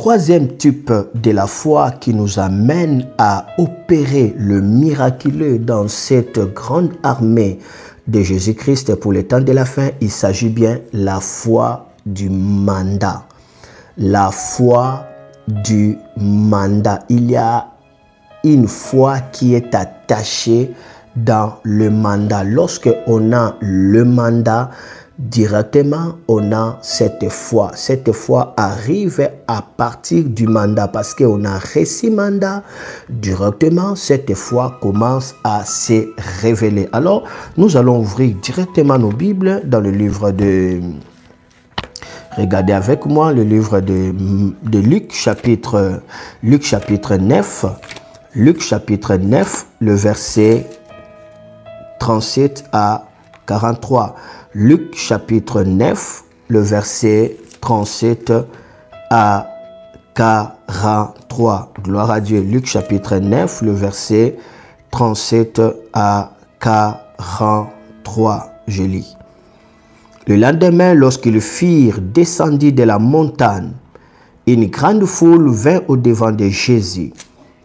troisième type de la foi qui nous amène à opérer le miraculeux dans cette grande armée de Jésus-Christ pour les temps de la fin, il s'agit bien de la foi du mandat. La foi du mandat. Il y a une foi qui est attachée dans le mandat. Lorsque on a le mandat, directement, on a cette foi. Cette foi arrive à partir du mandat parce qu'on a reçu mandat. Directement, cette foi commence à se révéler. Alors, nous allons ouvrir directement nos Bibles dans le livre de... Regardez avec moi le livre de Luc, chapitre 9. Luc, chapitre 9, le verset 37 à 43. Luc chapitre 9, le verset 37 à 43. Gloire à Dieu. Luc chapitre 9, le verset 37 à 43. Je lis. Le lendemain, lorsqu'ils furent descendus de la montagne, une grande foule vint au-devant de Jésus.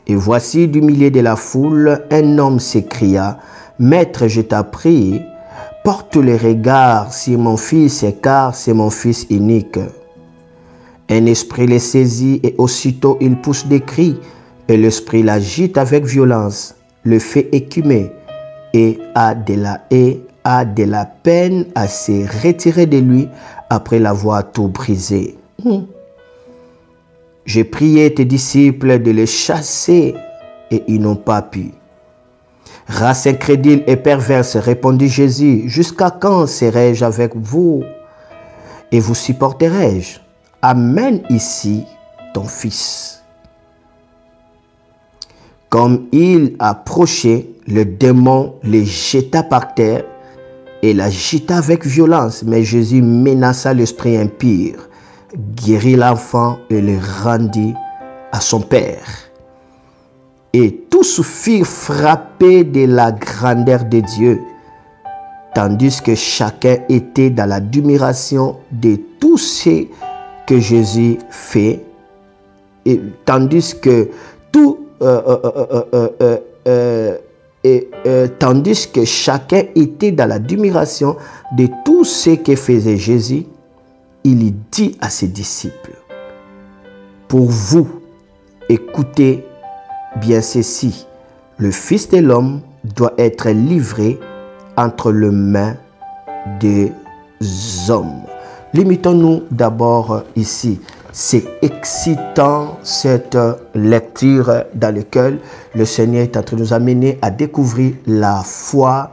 Et voici du milieu de la foule, un homme s'écria, « Maître, je t'en prie, porte les regards sur mon fils, car c'est mon fils unique. » Un esprit le saisit et aussitôt il pousse des cris, et l'esprit l'agite avec violence, le fait écumer et a de la peine à se retirer de lui après l'avoir tout brisé. J'ai prié tes disciples de les chasser et ils n'ont pas pu. Race incrédule et perverse, répondit Jésus, jusqu'à quand serai-je avec vous et vous supporterai-je? Amène ici ton fils. Comme il approchait, le démon le jeta par terre et l'agita avec violence. Mais Jésus menaça l'esprit impur, guérit l'enfant et le rendit à son père. Et tous furent frappés de la grandeur de Dieu, tandis que chacun était dans l'admiration de tout ce que Jésus fait, et tandis que chacun était dans l'admiration de tout ce que faisait Jésus, il dit à ses disciples, « Pour vous, écoutez bien ceci, le Fils de l'homme doit être livré entre les mains des hommes. » Limitons-nous d'abord ici. C'est excitant cette lecture dans laquelle le Seigneur est en train de nous amener à découvrir la foi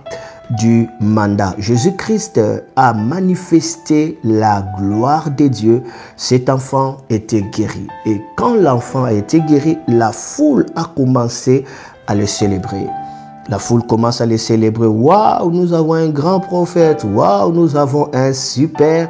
du mandat. Jésus-Christ a manifesté la gloire de Dieu. Cet enfant était guéri. Et quand l'enfant a été guéri, la foule a commencé à le célébrer. La foule commence à le célébrer. Waouh, nous avons un grand prophète. Waouh, nous avons un super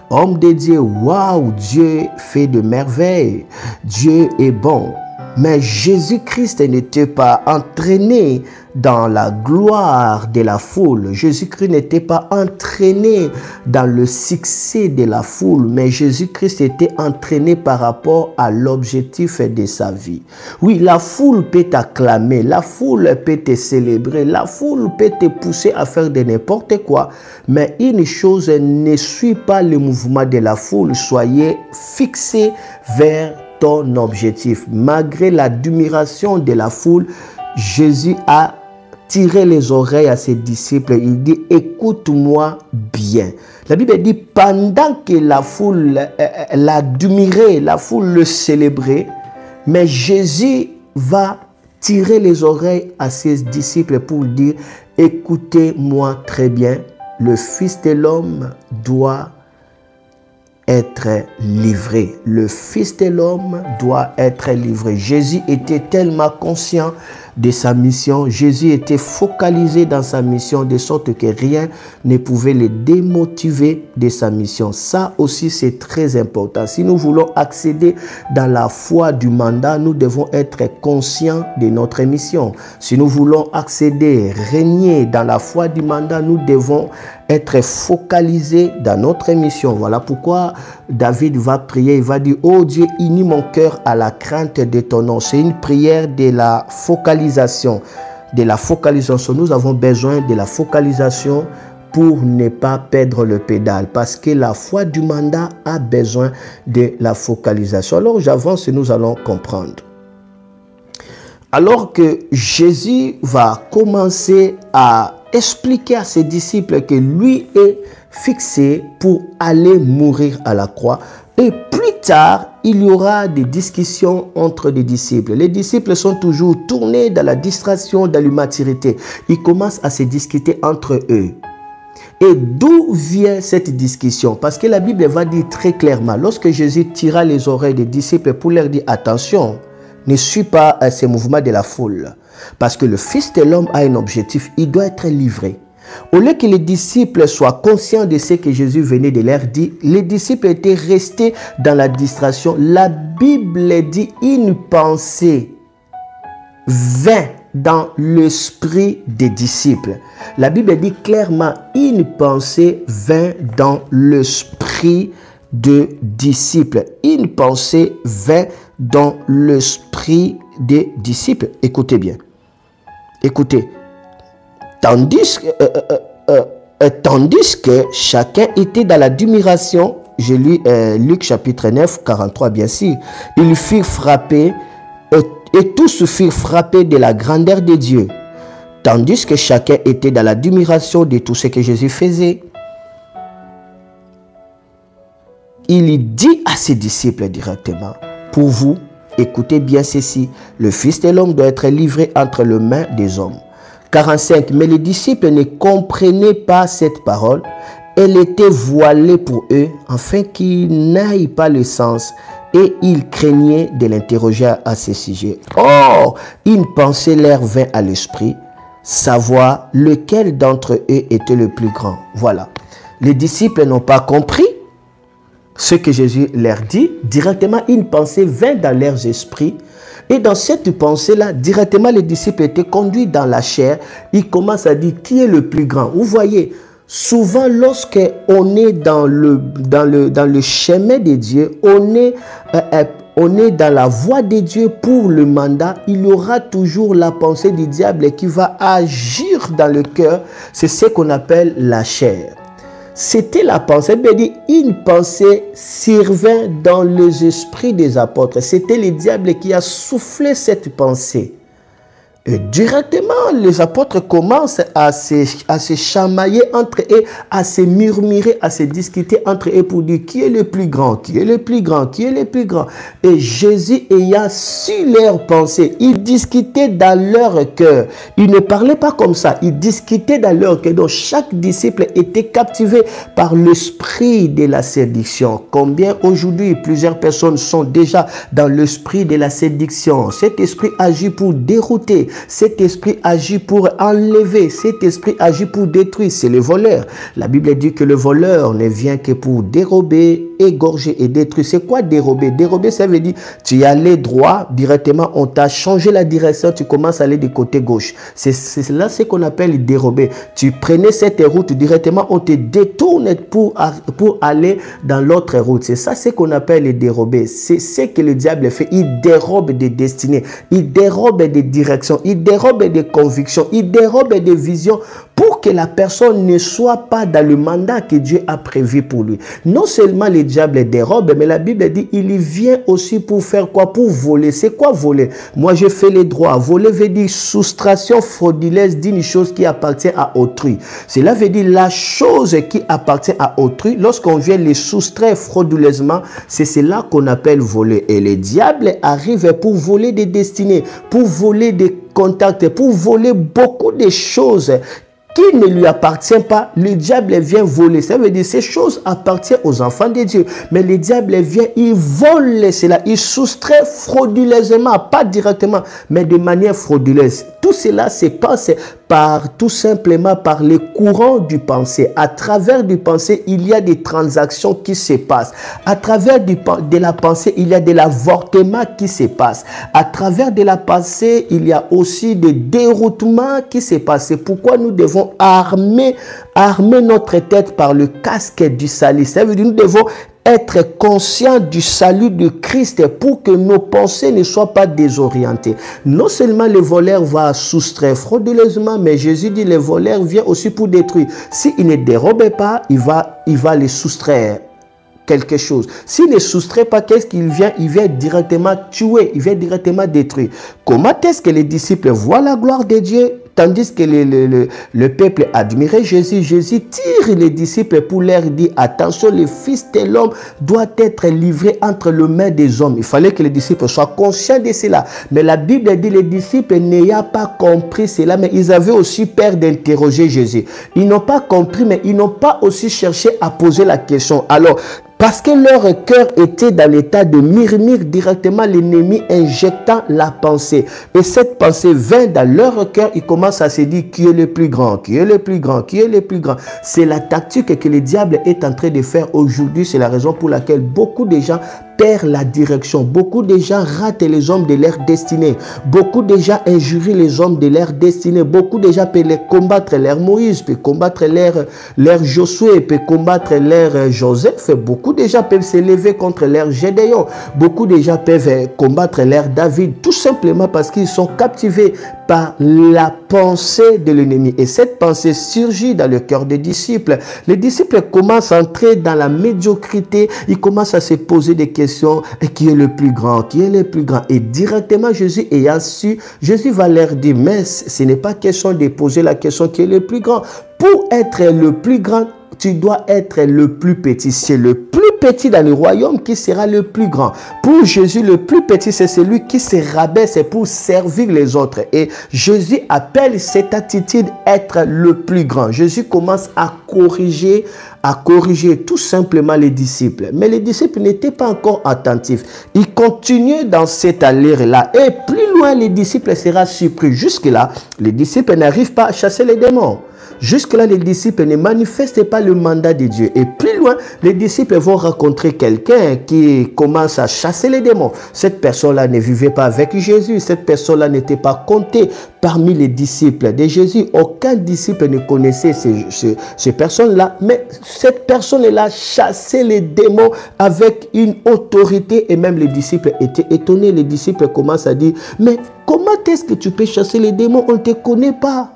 homme de Dieu. Waouh, Dieu fait de merveilles. Dieu est bon. Mais Jésus-Christ n'était pas entraîné dans la gloire de la foule. Jésus-Christ n'était pas entraîné dans le succès de la foule, mais Jésus-Christ était entraîné par rapport à l'objectif de sa vie. Oui, la foule peut t'acclamer, la foule peut te célébrer, la foule peut te pousser à faire de n'importe quoi, mais une chose ne suit pas le mouvement de la foule. Soyez fixés vers ton objectif. Malgré l'admiration de la foule, Jésus a tiré les oreilles à ses disciples. Il dit, écoute-moi bien. La Bible dit, pendant que la foule l'admirait, la foule le célébrait, mais Jésus va tirer les oreilles à ses disciples pour dire, écoutez-moi très bien, le Fils de l'homme doit être livré. Le Fils de l'homme doit être livré. Jésus était tellement conscient de sa mission. Jésus était focalisé dans sa mission de sorte que rien ne pouvait le démotiver de sa mission. Ça aussi, c'est très important. Si nous voulons accéder dans la foi du mandat, nous devons être conscients de notre mission. Si nous voulons accéder, régner dans la foi du mandat, nous devons être focalisés dans notre mission. Voilà pourquoi David va prier, il va dire: oh Dieu, unis mon cœur à la crainte de ton nom. C'est une prière de la focalisation. De la focalisation. Nous avons besoin de la focalisation pour ne pas perdre le pédale, parce que la foi du mandat a besoin de la focalisation. Alors j'avance et nous allons comprendre. Alors que Jésus va commencer à expliquer à ses disciples que lui est fixé pour aller mourir à la croix. Et plus tard, il y aura des discussions entre les disciples. Les disciples sont toujours tournés dans la distraction, dans l'immaturité. Ils commencent à se discuter entre eux. Et d'où vient cette discussion? Parce que la Bible va dire très clairement, lorsque Jésus tira les oreilles des disciples pour leur dire: attention, ne suis pas à ces mouvements de la foule. Parce que le Fils de l'homme a un objectif, il doit être livré. Au lieu que les disciples soient conscients de ce que Jésus venait de leur dire, les disciples étaient restés dans la distraction. La Bible dit: une pensée vint dans l'esprit des disciples. La Bible dit clairement: une pensée vint dans l'esprit des disciples. Une pensée vint dans l'esprit des disciples. Écoutez bien. Écoutez. Tandis que chacun était dans l'admiration, je lis Luc chapitre 9, 43 bien sûr, ils furent frappés et tous furent frappés de la grandeur de Dieu. Tandis que chacun était dans l'admiration de tout ce que Jésus faisait, il dit à ses disciples directement: pour vous, écoutez bien ceci, le Fils de l'homme doit être livré entre les mains des hommes. 45. Mais les disciples ne comprenaient pas cette parole. Elle était voilée pour eux, afin qu'ils n'aient pas le sens, et ils craignaient de l'interroger à ce sujet. Or, une pensée leur vint à l'esprit, savoir lequel d'entre eux était le plus grand. Voilà. Les disciples n'ont pas compris ce que Jésus leur dit. Directement, une pensée vint dans leurs esprits. Et dans cette pensée-là, directement, les disciples étaient conduits dans la chair. Ils commencent à dire: qui est le plus grand? Vous voyez, souvent, lorsque on est dans le chemin de Dieu, on est dans la voie de Dieu pour le mandat, il y aura toujours la pensée du diable qui va agir dans le cœur. C'est ce qu'on appelle la chair. C'était la pensée, une pensée survint dans les esprits des apôtres. C'était le diable qui a soufflé cette pensée. Et directement, les apôtres commencent à se chamailler entre eux, à se murmurer, à se discuter entre eux pour dire: qui est le plus grand, qui est le plus grand, qui est le plus grand. Et Jésus ayant su leur pensée, il discutait dans leur cœur. Il ne parlait pas comme ça, il discutait dans leur cœur. Donc chaque disciple était captivé par l'esprit de la séduction. Combien aujourd'hui plusieurs personnes sont déjà dans l'esprit de la séduction? Cet esprit agit pour dérouter. Cet esprit agit pour enlever. Cet esprit agit pour détruire. C'est le voleur. La Bible dit que le voleur ne vient que pour dérober, égorger et détruire. C'est quoi dérober? Dérober, ça veut dire tu y allais droit, directement on t'a changé la direction, tu commences à aller du côté gauche. C'est là ce qu'on appelle dérober. Tu prenais cette route, directement on te détourne pour aller dans l'autre route. C'est ça ce qu'on appelle dérober. C'est ce que le diable fait. Il dérobe des destinées, il dérobe des directions, il dérobe des convictions, il dérobe des visions pour que la personne ne soit pas dans le mandat que Dieu a prévu pour lui. Non seulement le diable dérobe, mais la Bible dit il y vient aussi pour faire quoi? Pour voler. C'est quoi voler? Moi je fais les droits. Voler veut dire soustraction frauduleuse d'une chose qui appartient à autrui. Cela veut dire la chose qui appartient à autrui, lorsqu'on vient les soustraire frauduleusement, c'est cela qu'on appelle voler. Et le diable arrive pour voler des destinées, pour voler des contacts, pour voler beaucoup de choses qui ne lui appartient pas, le diable vient voler. Ça veut dire ces choses appartiennent aux enfants de Dieu. Mais le diable vient, il vole cela, il soustrait frauduleusement, pas directement, mais de manière frauduleuse. Tout cela se passe tout simplement par les courants du pensée. À travers du pensée, il y a des transactions qui se passent. À travers de la pensée, il y a de l'avortement qui se passe. À travers de la pensée, il y a aussi des déroutements qui se passent. C'est pourquoi nous devons armer notre tête par le casque du salut. Ça veut dire que nous devons être conscients du salut de Christ pour que nos pensées ne soient pas désorientées. Non seulement le voleur va soustraire frauduleusement, mais Jésus dit le voleur vient aussi pour détruire. S'il ne dérobe pas, il va les soustraire quelque chose. S'il ne soustrait pas, qu'est-ce qu'il vient? Il vient directement tuer, il vient directement détruire. Comment est-ce que les disciples voient la gloire de Dieu? Tandis que le peuple admirait Jésus, Jésus tire les disciples pour leur dire, attention, le Fils de l'homme doit être livré entre les mains des hommes. Il fallait que les disciples soient conscients de cela. Mais la Bible dit, les disciples n'ayant pas compris cela, mais ils avaient aussi peur d'interroger Jésus. Ils n'ont pas compris, mais ils n'ont pas aussi cherché à poser la question. Alors, parce que leur cœur était dans l'état de murmure, directement l'ennemi injectant la pensée. Et cette pensée vint dans leur cœur, ils commencent à se dire qui est le plus grand, qui est le plus grand, qui est le plus grand. C'est la tactique que le diable est en train de faire aujourd'hui. C'est la raison pour laquelle beaucoup de gens perdent la direction. Beaucoup de gens ratent les hommes de leur destinée. Beaucoup de gens injurient les hommes de leur destinée. Beaucoup de gens peuvent combattre leur Moïse, peuvent combattre leur Josué, peuvent combattre leur Joseph. Beaucoup de gens peuvent se lever contre leur Gédéon. Beaucoup de gens peuvent combattre leur David, tout simplement parce qu'ils sont captivés par la pensée de l'ennemi. Et cette pensée surgit dans le cœur des disciples. Les disciples commencent à entrer dans la médiocrité. Ils commencent à se poser des questions. Qui est le plus grand? Qui est le plus grand? Et directement, Jésus ayant su, Jésus va leur dire, mais ce n'est pas question de poser la question qui est le plus grand. Pour être le plus grand, tu dois être le plus petit. C'est le plus petit dans le royaume qui sera le plus grand. Pour Jésus, le plus petit, c'est celui qui se rabaisse pour servir les autres. Et Jésus appelle cette attitude être le plus grand. Jésus commence à corriger tout simplement les disciples. Mais les disciples n'étaient pas encore attentifs. Ils continuaient dans cette allure-là. Et plus loin, les disciples seront surpris. Jusque-là, les disciples n'arrivent pas à chasser les démons. Jusque-là, les disciples ne manifestent pas le mandat de Dieu. Et plus loin, les disciples vont rencontrer quelqu'un qui commence à chasser les démons. Cette personne-là ne vivait pas avec Jésus. Cette personne-là n'était pas comptée parmi les disciples de Jésus. Aucun disciple ne connaissait ces personnes-là. Mais cette personne-là chassait les démons avec une autorité. Et même les disciples étaient étonnés. Les disciples commencent à dire, mais comment est-ce que tu peux chasser les démons? On ne te connaît pas.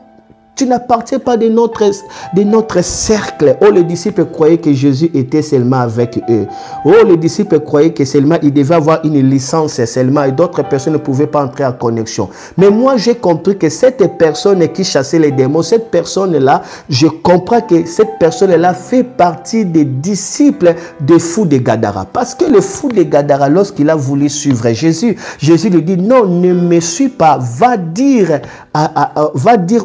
Tu n'appartiens pas de notre cercle. Oh, les disciples croyaient que Jésus était seulement avec eux. Oh, les disciples croyaient que seulement il devait avoir une licence seulement et d'autres personnes ne pouvaient pas entrer en connexion. Mais moi, j'ai compris que cette personne qui chassait les démons, cette personne-là, je comprends que cette personne-là fait partie des disciples des fous de Gadara. Parce que le fou de Gadara, lorsqu'il a voulu suivre Jésus, Jésus lui dit, non, ne me suis pas, va dire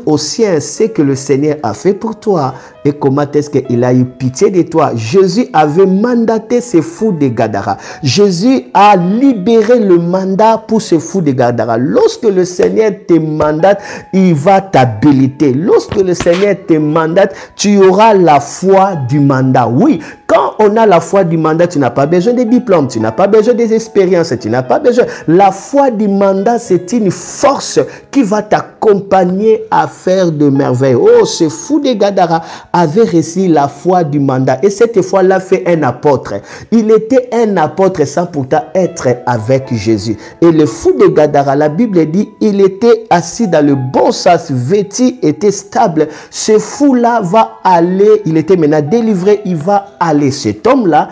au ciel ce que le Seigneur a fait pour toi et comment est-ce qu'il a eu pitié de toi. Jésus avait mandaté ces fous de Gadara. Jésus a libéré le mandat pour ces fous de Gadara. Lorsque le Seigneur te mandate, il va t'habiliter. Lorsque le Seigneur te mandate, tu auras la foi du mandat. Oui, quand on a la foi du mandat, tu n'as pas besoin de diplômes, tu n'as pas besoin des expériences, tu n'as pas besoin. La foi du mandat, c'est une force qui va t'accompagner à faire de merveilles. Oh, ce fou de Gadara avait reçu la foi du mandat et cette foi-là fait un apôtre. Il était un apôtre sans pourtant être avec Jésus. Et le fou de Gadara, la Bible dit, il était assis dans le bon sens, vêtu, était stable. Ce fou-là va aller, il était maintenant délivré, il va aller. Cet homme-là,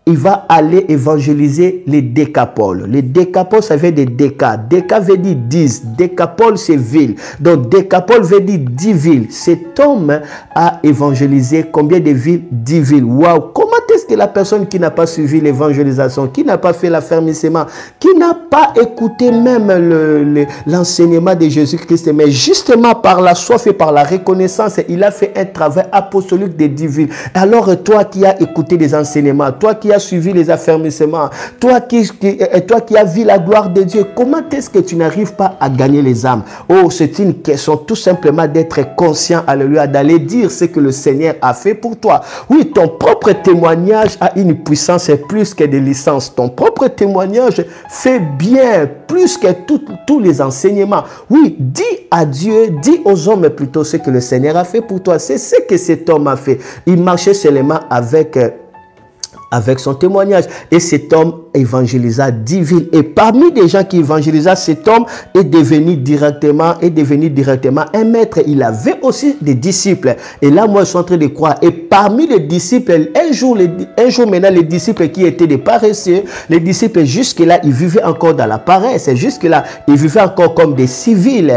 il va aller évangéliser les décapoles. Les décapoles, ça veut dire déca. Déca veut dire 10. Décapole, c'est ville. Donc, décapole veut dire 10 villes. Cet homme a évangélisé combien de villes? 10 villes. Waouh! Comment est-ce que la personne qui n'a pas suivi l'évangélisation, qui n'a pas fait l'affermissement, qui n'a pas écouté même l'enseignement de Jésus-Christ, mais justement par la soif et par la reconnaissance, il a fait un travail apostolique des divines. Alors toi qui as écouté les enseignements, toi qui as suivi les affermissements, toi qui as vu la gloire de Dieu, comment est-ce que tu n'arrives pas à gagner les âmes? Oh, c'est une question tout simplement d'être conscient, alléluia, d'aller dire ce que le Seigneur a fait pour toi. Oui, ton propre témoignage a une puissance plus que des licences. Ton propre témoignage fait bien plus que tous les enseignements. Oui, dis à Dieu, dis aux hommes plutôt ce que le Seigneur a fait pour toi. C'est ce que cet homme a fait. Il marchait seulement avec son témoignage. Et cet homme évangélisa 10 villes. Et parmi les gens qui évangélisa, cet homme est devenu directement un maître. Il avait aussi des disciples. Et là, moi, je suis en train de croire. Et parmi les disciples, un jour maintenant, les disciples qui étaient des paresseux, les disciples, jusque-là, ils vivaient encore dans la paresse. Jusque-là, ils vivaient encore comme des civils.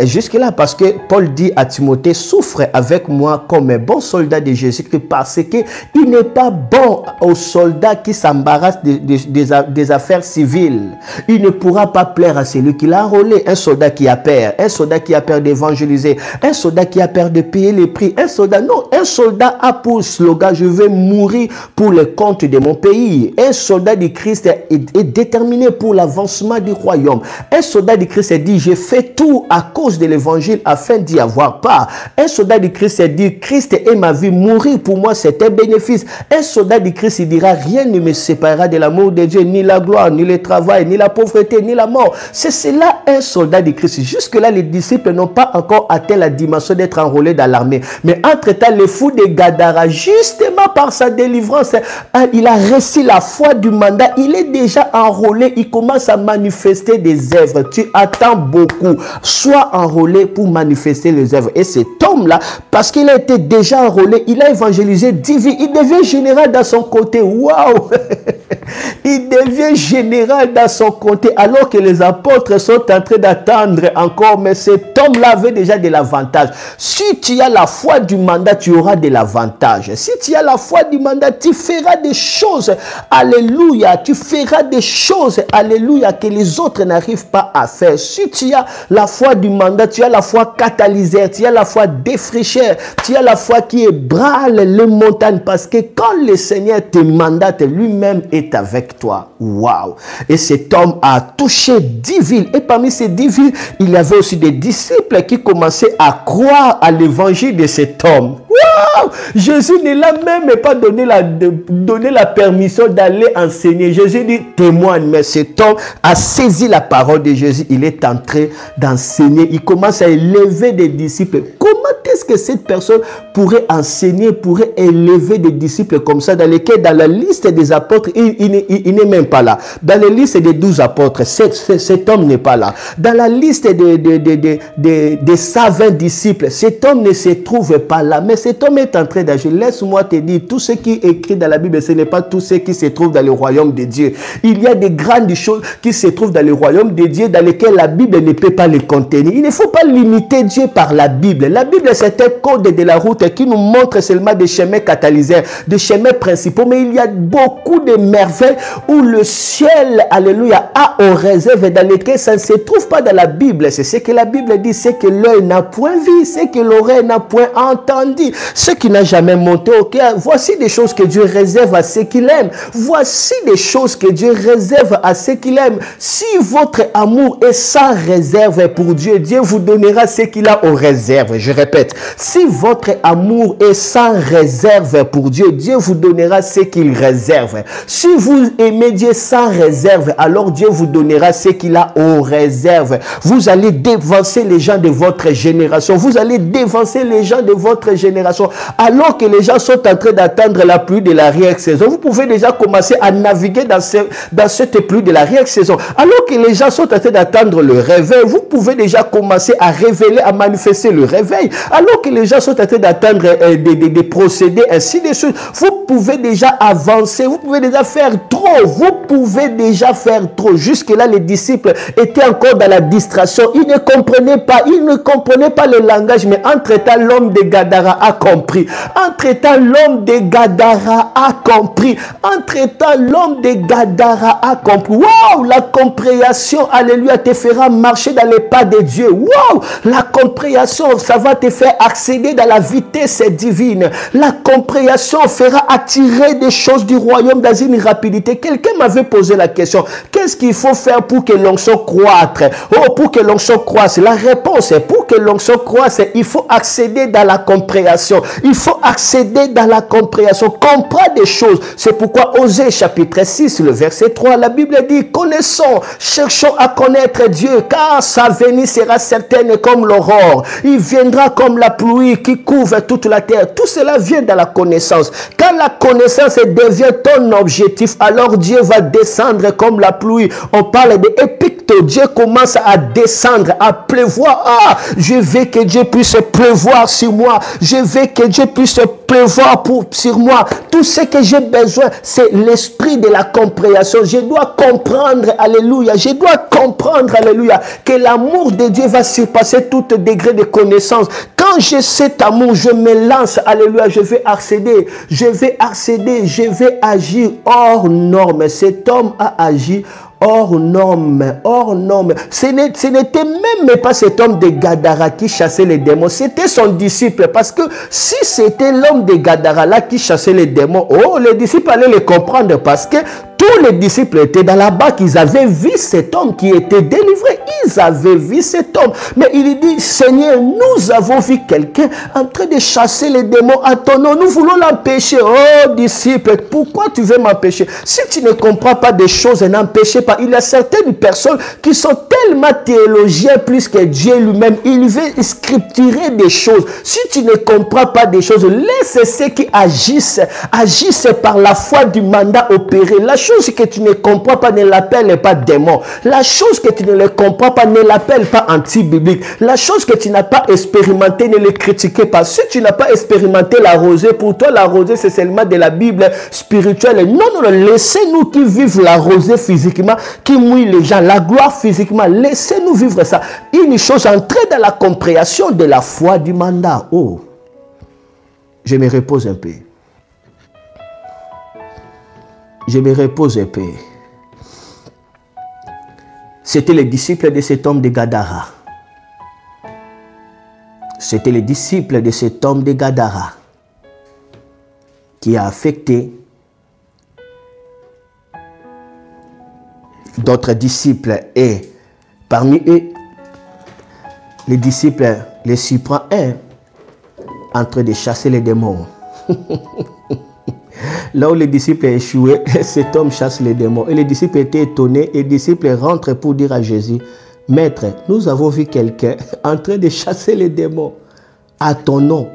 Jusque-là, parce que Paul dit à Timothée, souffre avec moi comme un bon soldat de Jésus-Christ, parce qu'il n'est pas bon aux soldats qui s'embarrassent des affaires civiles. Il ne pourra pas plaire à celui qui l'a enrôlé. Un soldat qui a peur d'évangéliser, un soldat qui a peur de payer les prix, un soldat a pour slogan, je vais mourir pour le compte de mon pays. Un soldat du Christ est déterminé pour l'avancement du royaume. Un soldat du Christ dit, je fais tout à cause de l'évangile afin d'y avoir part. Un soldat du Christ dit, Christ est ma vie, mourir pour moi c'est un bénéfice. Un soldat du Christ il dira, rien ne me séparera de l'amour de Dieu, ni la gloire, ni le travail, ni la pauvreté, ni la mort. C'est cela un soldat du Christ. Jusque-là, les disciples n'ont pas encore atteint la dimension d'être enrôlés dans l'armée. Mais entre-temps, le fou de Gadara, justement par sa délivrance, il a reçu la foi du mandat. Il est déjà enrôlé. Il commence à manifester des œuvres. Tu attends beaucoup. Sois enrôlé pour manifester les œuvres. Et cet homme-là, parce qu'il a été déjà enrôlé, il a évangélisé 10 vies. Il devient général dans son côté. Waouh! Il devient général dans son comté alors que les apôtres sont en train d'attendre encore. Mais cet homme-là avait déjà de l'avantage. Si tu as la foi du mandat, tu auras de l'avantage. Si tu as la foi du mandat, tu feras des choses. Alléluia. Tu feras des choses. Alléluia. Que les autres n'arrivent pas à faire. Si tu as la foi du mandat, tu as la foi catalyseur. Tu as la foi défricheur. Tu as la foi qui ébranle les montagnes. Parce que quand le Seigneur te mandate, lui-même est avec toi. Waouh! Et cet homme a touché 10 villes. Et parmi ces 10 villes, il y avait aussi des disciples qui commençaient à croire à l'évangile de cet homme. Waouh! Jésus ne l'a même pas donné la permission d'aller enseigner. Jésus dit, témoigne. Mais cet homme a saisi la parole de Jésus. Il est en train d'enseigner. Il commence à élever des disciples. Comment est-ce que cette personne pourrait enseigner, pourrait élever des disciples comme ça, dans lesquels, dans la liste des apôtres, il n'est même pas là. Dans la liste des 12 apôtres, cet homme n'est pas là. Dans la liste des 120 disciples, cet homme ne se trouve pas là. Mais cet homme est en train d'agir. Laisse-moi te dire, tout ce qui est écrit dans la Bible, ce n'est pas tout ce qui se trouve dans le royaume de Dieu. Il y a des grandes choses qui se trouvent dans le royaume de Dieu, dans lesquelles la Bible ne peut pas les contenir. Il ne faut pas limiter Dieu par la Bible. La Bible, c'est un code de la route qui nous montre seulement des chemins catalyseurs, des chemins principaux. Mais il y a beaucoup de merveilles où le ciel, alléluia, a en réserve, dans lesquelles ça ne se trouve pas dans la Bible. C'est ce que la Bible dit, c'est que l'œil n'a point vu, c'est que l'oreille n'a point entendu, ce qui n'a jamais monté au cœur. Voici des choses que Dieu réserve à ceux qu'il aime. Voici des choses que Dieu réserve à ceux qu'il aime. Si votre amour est sans réserve pour Dieu, Dieu vous donnera ce qu'il a en réserve. Je répète, si votre amour est sans réserve pour Dieu, Dieu vous donnera ce qu'il réserve. Si vous aimez Dieu sans réserve, alors Dieu vous donnera ce qu'il a en réserve. Vous allez dévancer les gens de votre génération. Vous allez dévancer les gens de votre génération. Alors que les gens sont en train d'attendre la pluie de l'arrière-saison, vous pouvez déjà commencer à naviguer dans cette pluie de l'arrière-saison. Alors que les gens sont en train d'attendre le réveil, vous pouvez déjà commencer à révéler, à manifester le réveil. sommeil. Alors que les gens sont en train d'attendre des procédés, ainsi de suite. Vous pouvez déjà avancer, vous pouvez déjà faire trop, vous pouvez déjà faire trop. Jusque-là, les disciples étaient encore dans la distraction. Ils ne comprenaient pas le langage, mais entre-temps, l'homme de Gadara a compris. Entre-temps, l'homme de Gadara a compris. Entre-temps, l'homme de Gadara a compris. Waouh, la compréhension, alléluia, te fera marcher dans les pas de Dieu. Waouh, la compréhension, ça va te faire accéder dans la vitesse divine. La compréhension fera attirer des choses du royaume dans une rapidité. Quelqu'un m'avait posé la question, qu'est-ce qu'il faut faire pour que l'onction croître? Oh, pour que l'onction croisse. La réponse est, pour que l'onction croisse, il faut accéder dans la compréhension. Il faut accéder dans la compréhension. Comprendre des choses. C'est pourquoi Osée chapitre 6, le verset 3, la Bible dit, connaissons, cherchons à connaître Dieu, car sa venue sera certaine comme l'aurore. Il viendra comme la pluie qui couvre toute la terre. Tout cela vient de la connaissance. Quand la connaissance devient ton objectif, alors Dieu va descendre comme la pluie. On parle d'épicto. Dieu commence à descendre, à pleuvoir. Ah, je veux que Dieu puisse pleuvoir sur moi. Je veux que Dieu puisse pleuvoir sur moi. Tout ce que j'ai besoin, c'est l'esprit de la compréhension. Je dois comprendre, alléluia. Je dois comprendre, alléluia, que l'amour de Dieu va surpasser tout degré de connaissance. Quand j'ai cet amour, je me lance, alléluia, je vais accéder, je vais agir hors norme. Cet homme a agi hors norme, hors norme. Ce n'était même pas cet homme de Gadara qui chassait les démons, c'était son disciple. Parce que si c'était l'homme de Gadara là qui chassait les démons, oh, les disciples allaient les comprendre, parce que tous les disciples étaient dans la barque, ils avaient vu cet homme qui était délivré, ils avaient vu cet homme. Mais il dit, Seigneur, nous avons vu quelqu'un en train de chasser les démons à ton nom, nous voulons l'empêcher. Oh disciple, pourquoi tu veux m'empêcher? Si tu ne comprends pas des choses, n'empêchez pas. Il y a certaines personnes qui sont tellement théologiens plus que Dieu lui-même, il veut scripturer des choses. Si tu ne comprends pas des choses, laisse ceux qui agissent par la foi du mandat opéré. La chose que tu ne comprends pas, ne l'appelle pas démon. La chose que tu ne comprends pas, ne l'appelle pas anti-biblique. La chose que tu n'as pas expérimenté, ne le critiquez pas. Si tu n'as pas expérimenté la rosée, pour toi la rosée c'est seulement de la Bible spirituelle. Non, non, non, laissez-nous qui vivent la rosée physiquement, qui mouille les gens, la gloire physiquement. Laissez-nous vivre ça. Une chose, entrer dans la compréhension de la foi du mandat. Oh, je me repose un peu. Je me repose un peu. C'était les disciples de cet homme de Gadara. C'était les disciples de cet homme de Gadara qui a affecté d'autres disciples. Et parmi eux, les disciples les surprend un en train de chasser les démons. Là où les disciples échouaient, cet homme chasse les démons. Et les disciples étaient étonnés. Et les disciples rentrent pour dire à Jésus, Maître, nous avons vu quelqu'un en train de chasser les démons à ton nom.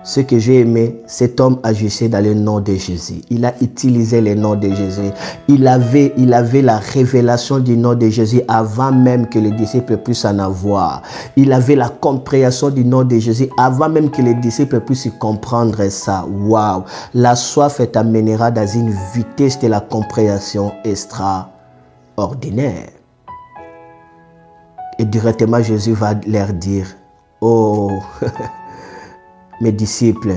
Ce que j'ai aimé, cet homme agissait dans le nom de Jésus. Il a utilisé le nom de Jésus. Il avait la révélation du nom de Jésus avant même que les disciples puissent en avoir. Il avait la compréhension du nom de Jésus avant même que les disciples puissent comprendre ça. Waouh! La soif t'amènera dans une vitesse de la compréhension extraordinaire. Et directement, Jésus va leur dire, oh, mes disciples,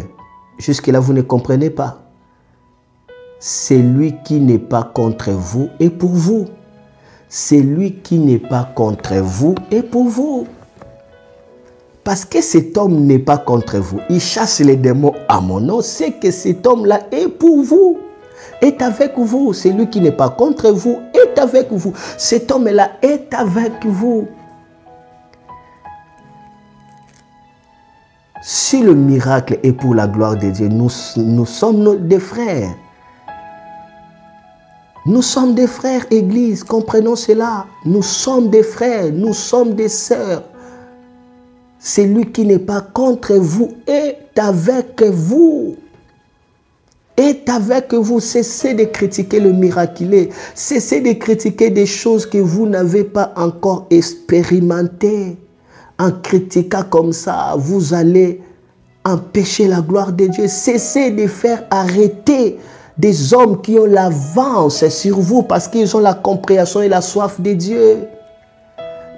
jusque-là, vous ne comprenez pas. Celui qui n'est pas contre vous est pour vous. Celui qui n'est pas contre vous est pour vous. Parce que cet homme n'est pas contre vous. Il chasse les démons à mon nom. C'est que cet homme-là est pour vous. Est avec vous. Celui qui n'est pas contre vous est avec vous. Cet homme-là est avec vous. Si le miracle est pour la gloire de Dieu, nous sommes des frères. Nous sommes des frères, Église, comprenons cela. Nous sommes des frères, nous sommes des sœurs. Celui qui n'est pas contre vous est avec vous. Est avec vous. Cessez de critiquer le miraculé. Cessez de critiquer des choses que vous n'avez pas encore expérimentées. en critiquant comme ça, vous allez empêcher la gloire de Dieu. Cessez de faire arrêter des hommes qui ont l'avance sur vous parce qu'ils ont la compréhension et la soif de Dieu.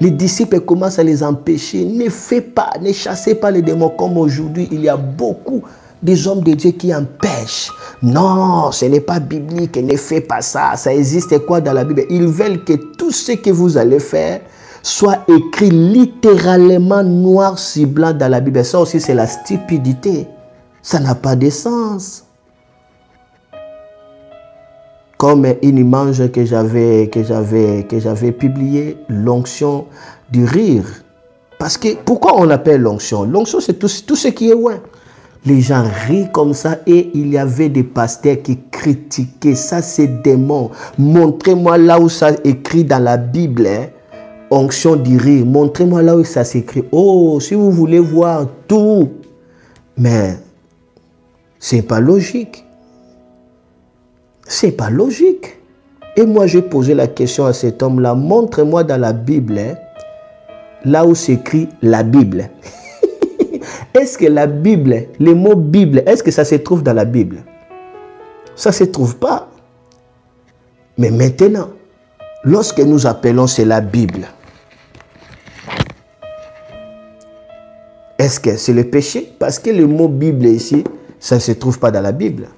Les disciples commencent à les empêcher. Ne faites pas, ne chassez pas les démons comme aujourd'hui. Il y a beaucoup des hommes de Dieu qui empêchent. Non, ce n'est pas biblique, ne faites pas ça. Ça existe quoi dans la Bible? Ils veulent que tout ce que vous allez faire soit écrit littéralement noir sur blanc dans la Bible. Ça aussi, c'est la stupidité. Ça n'a pas de sens. Comme une image que j'avais publiée, l'onction du rire. Parce que, pourquoi on appelle l'onction? L'onction, c'est tout ce qui est loin. Les gens rient comme ça et il y avait des pasteurs qui critiquaient. Ça, c'est démon. Montrez-moi là où ça écrit dans la Bible, hein? Onction du rire. Montrez-moi là où ça s'écrit. Oh, si vous voulez voir tout. Mais, c'est pas logique. C'est pas logique. Et moi, j'ai posé la question à cet homme-là. Montre-moi dans la Bible, hein, là où s'écrit la Bible. Est-ce que la Bible, le mot Bible, est-ce que ça se trouve dans la Bible? Ça ne se trouve pas. Mais maintenant, lorsque nous appelons c'est la Bible, est-ce que c'est le péché? Parce que le mot Bible ici, ça ne se trouve pas dans la Bible.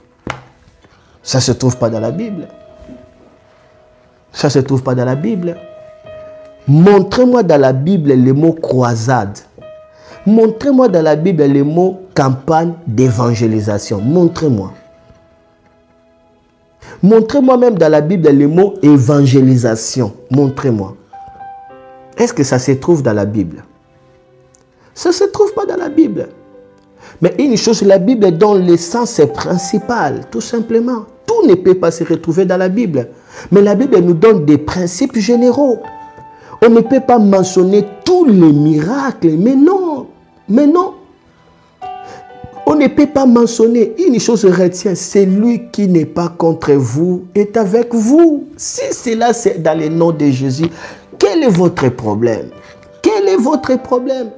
Ça ne se trouve pas dans la Bible. Ça ne se trouve pas dans la Bible. Montrez-moi dans la Bible le mot croisade. Montrez-moi dans la Bible le mot campagne d'évangélisation. Montrez-moi. Montrez-moi même dans la Bible le mot évangélisation. Montrez-moi. Est-ce que ça se trouve dans la Bible? Ça ne se trouve pas dans la Bible. Mais une chose, la Bible dont l'essence est principale, tout simplement. Tout ne peut pas se retrouver dans la Bible. Mais la Bible nous donne des principes généraux. On ne peut pas mentionner tous les miracles. Mais non. Mais non. On ne peut pas mentionner. Une chose retient, celui qui n'est pas contre vous est avec vous. Si cela c'est dans le nom de Jésus, quel est votre problème? Quel est votre problème?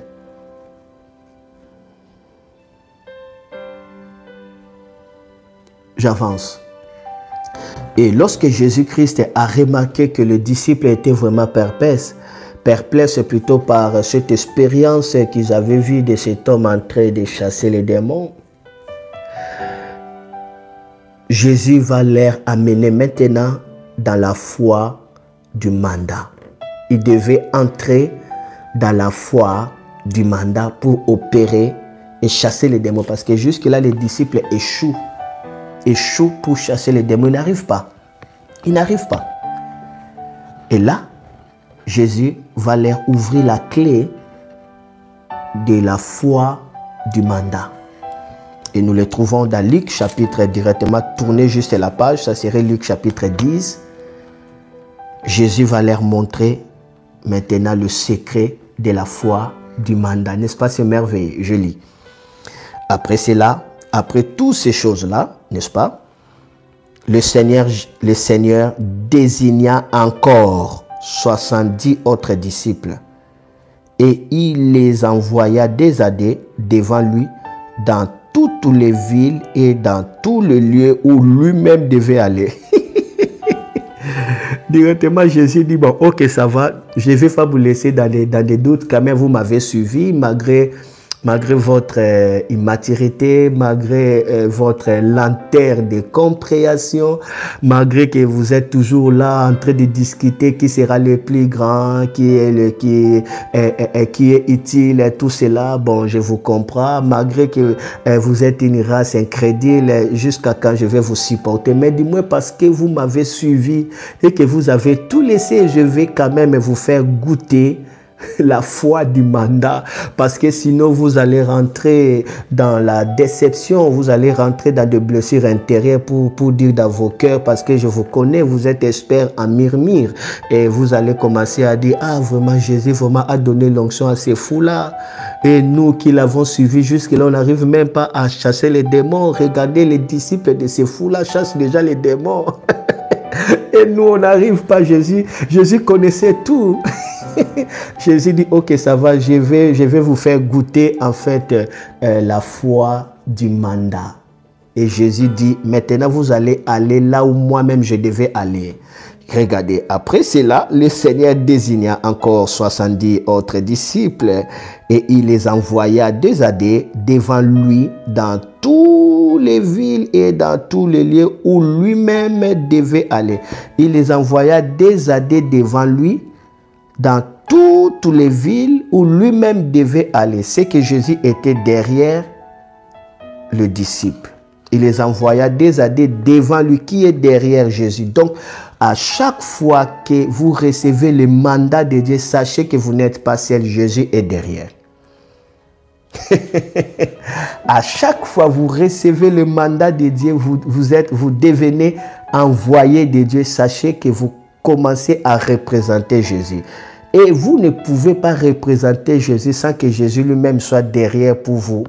J'avance. Et lorsque Jésus-Christ a remarqué que le disciple était vraiment perplexe plutôt par cette expérience qu'ils avaient vue de cet homme en train de chasser les démons, Jésus va leur amener maintenant dans la foi du mandat. Il devait entrer dans la foi du mandat pour opérer et chasser les démons. Parce que jusque-là, les disciples échouent pour chasser les démons. Ils n'arrivent pas. Ils n'arrivent pas. Et là, Jésus va leur ouvrir la clé de la foi du mandat. Et nous le trouvons dans Luc chapitre, directement tourner juste la page, ça serait Luc chapitre 10. Jésus va leur montrer maintenant le secret de la foi du mandat. N'est-ce pas, c'est merveilleux? Je lis. Après cela, après toutes ces choses-là, n'est-ce pas, le Seigneur désigna encore 70 autres disciples et il les envoya des à des devant lui dans toutes les villes et dans tous les lieux où lui-même devait aller. Directement, Jésus dit, bon, ok, ça va, je ne vais pas vous laisser dans des doutes, quand même, vous m'avez suivi, malgré votre immaturité, malgré votre lenteur de compréhension, malgré que vous êtes toujours là en train de discuter qui sera le plus grand, qui est utile, tout cela, bon, je vous comprends, malgré que vous êtes une race incrédule, jusqu'à quand je vais vous supporter. Mais dis-moi, parce que vous m'avez suivi et que vous avez tout laissé, je vais quand même vous faire goûter la foi du mandat, parce que sinon vous allez rentrer dans la déception, vous allez rentrer dans des blessures intérieures pour dire dans vos cœurs, parce que je vous connais, vous êtes expert en murmure et vous allez commencer à dire, ah vraiment Jésus vraiment a donné l'onction à ces fous-là et nous qui l'avons suivi jusque-là, on n'arrive même pas à chasser les démons. Regardez, les disciples de ces fous-là chassent déjà les démons et nous on n'arrive pas. Jésus connaissait tout. Jésus dit, ok, ça va, je vais vous faire goûter en fait la foi du mandat. Et Jésus dit, maintenant vous allez aller là où moi-même je devais aller. Regardez, après cela, le Seigneur désigna encore 70 autres disciples et il les envoya deux à deux devant lui dans toutes les villes et dans tous les lieux où lui-même devait aller. Il les envoya deux à deux devant lui dans toutes les villes où lui-même devait aller. C'est que Jésus était derrière le disciple. Il les envoya deux à deux devant lui qui est derrière Jésus. Donc, à chaque fois que vous recevez le mandat de Dieu, sachez que vous n'êtes pas seul, Jésus est derrière. À chaque fois que vous recevez le mandat de Dieu, vous devenez envoyé de Dieu, sachez que vous commencez à représenter Jésus. Et vous ne pouvez pas représenter Jésus sans que Jésus lui-même soit derrière pour vous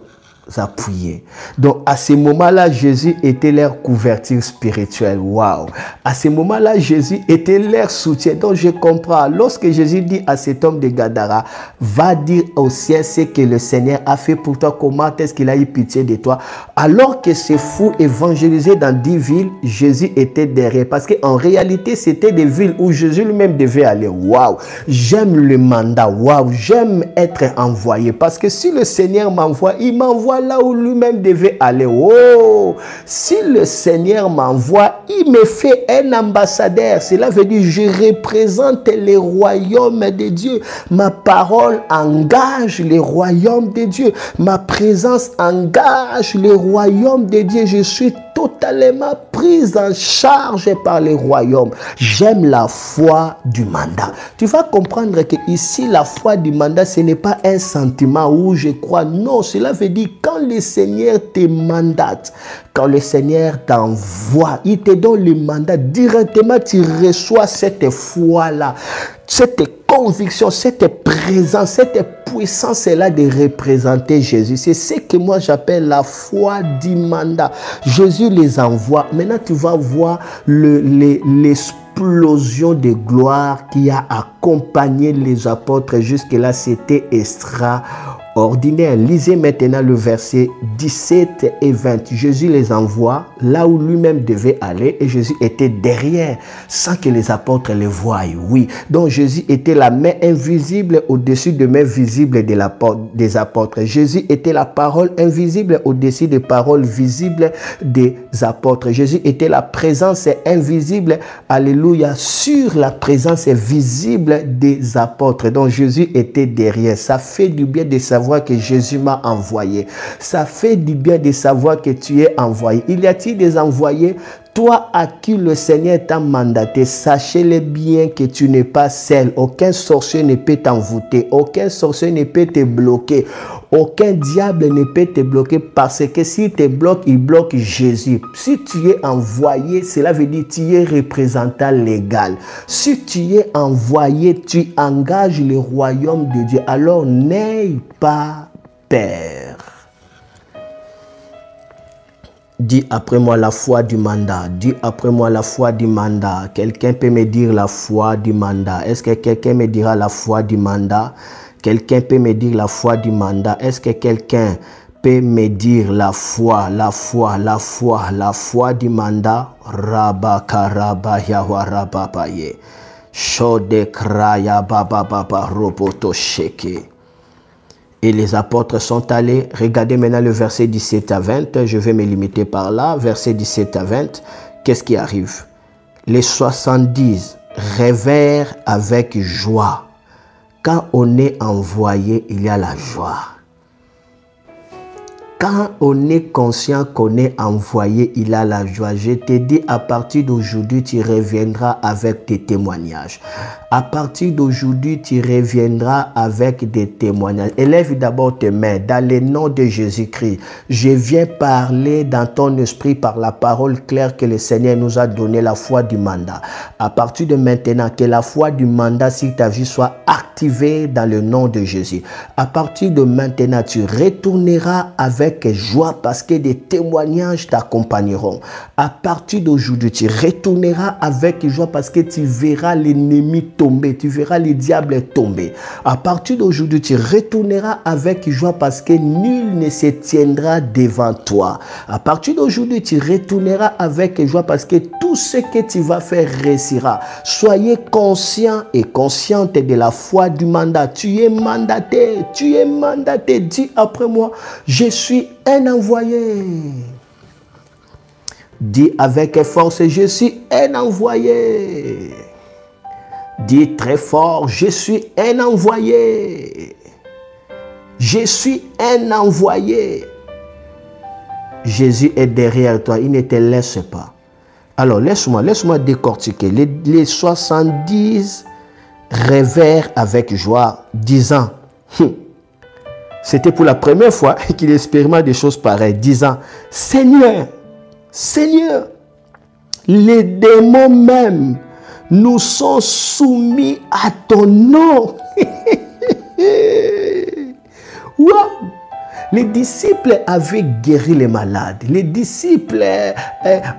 appuyer. Donc à ce moment-là, Jésus était leur couverture spirituelle. Waouh! À ce moment-là, Jésus était leur soutien. Donc je comprends. Lorsque Jésus dit à cet homme de Gadara, va dire au ciel ce que le Seigneur a fait pour toi, comment est-ce qu'il a eu pitié de toi. Alors que ces fous évangélisaient dans 10 villes, Jésus était derrière. Parce qu'en réalité, c'était des villes où Jésus lui-même devait aller. Waouh! J'aime le mandat. Waouh! J'aime être envoyé. Parce que si le Seigneur m'envoie, il m'envoie là où lui-même devait aller. Oh, si le Seigneur m'envoie, il me fait un ambassadeur. Cela veut dire je représente les royaumes de Dieu. Ma parole engage les royaumes de Dieu. Ma présence engage les royaumes de Dieu. Je suis totalement prise en charge par les royaumes. J'aime la foi du mandat. Tu vas comprendre que ici, la foi du mandat, ce n'est pas un sentiment où je crois. Non, cela veut dire quand le Seigneur te mandate, quand le Seigneur t'envoie, il te donne le mandat, directement tu reçois cette foi-là, cette conviction, cette présence, cette puissance-là de représenter Jésus. C'est ce que moi j'appelle la foi du mandat. Jésus les envoie. Maintenant, tu vas voir l'explosion de gloire qui a accompagné les apôtres. Jusque-là, c'était extraordinaire. Lisez maintenant le verset 17 et 20. Jésus les envoie là où lui-même devait aller et Jésus était derrière sans que les apôtres les voient. Oui, donc Jésus était la main invisible au-dessus de main visible des apôtres. Jésus était la parole invisible au-dessus des paroles visibles des apôtres. Jésus était la présence invisible, alléluia, sur la présence visible des apôtres. Donc Jésus était derrière. Ça fait du bien de savoir que Jésus m'a envoyé. Ça fait du bien de savoir que tu es envoyé. Il y a-t-il des envoyés? Toi à qui le Seigneur t'a mandaté, sachez-le bien que tu n'es pas seul. Aucun sorcier ne peut t'envoûter. Aucun sorcier ne peut te bloquer. Aucun diable ne peut te bloquer parce que s'il te bloque, il bloque Jésus. Si tu es envoyé, cela veut dire que tu es représentant légal. Si tu es envoyé, tu engages le royaume de Dieu. Alors n'aie pas peur. Dis après moi la foi du mandat. Dis après moi la foi du mandat. Quelqu'un peut me dire la foi du mandat? Est-ce que quelqu'un me dira la foi du mandat? Quelqu'un peut me dire la foi du mandat? Est-ce que quelqu'un peut me dire la foi du mandat? Rabakarabaya warababaye. Shodekraya bababa roboto sheke. Et les apôtres sont allés. Regardez maintenant le verset 17 à 20. Je vais me limiter par là. Verset 17 à 20. Qu'est-ce qui arrive? Les 70 révèrent avec joie. Quand on est envoyé, il y a la joie. Quand on est conscient qu'on est envoyé, il a la joie. Je te dis, à partir d'aujourd'hui, tu reviendras avec tes témoignages. À partir d'aujourd'hui, tu reviendras avec des témoignages. Élève d'abord tes mains dans le nom de Jésus-Christ. Je viens parler dans ton esprit par la parole claire que le Seigneur nous a donné, la foi du mandat. À partir de maintenant, que la foi du mandat sur ta vie soit activée dans le nom de Jésus. À partir de maintenant, tu retourneras avec joie parce que des témoignages t'accompagneront. À partir d'aujourd'hui, tu retourneras avec joie parce que tu verras l'ennemi tomber. Tu verras les diables tomber. À partir d'aujourd'hui, tu retourneras avec joie parce que nul ne se tiendra devant toi. À partir d'aujourd'hui, tu retourneras avec joie parce que tout ce que tu vas faire réussira. Soyez conscients et consciente de la foi du mandat. Tu es mandaté. Tu es mandaté. Dis après moi, je suis un envoyé. Dis avec force, je suis un envoyé. Dis très fort, je suis un envoyé. Je suis un envoyé. Jésus est derrière toi, il ne te laisse pas. Alors, laisse-moi décortiquer les 70 rêvèrent avec joie, disant, c'était pour la première fois qu'il expérimente des choses pareilles, disant, Seigneur, Seigneur, les démons même nous sont soumis à ton nom. Wow! Les disciples avaient guéri les malades. Les disciples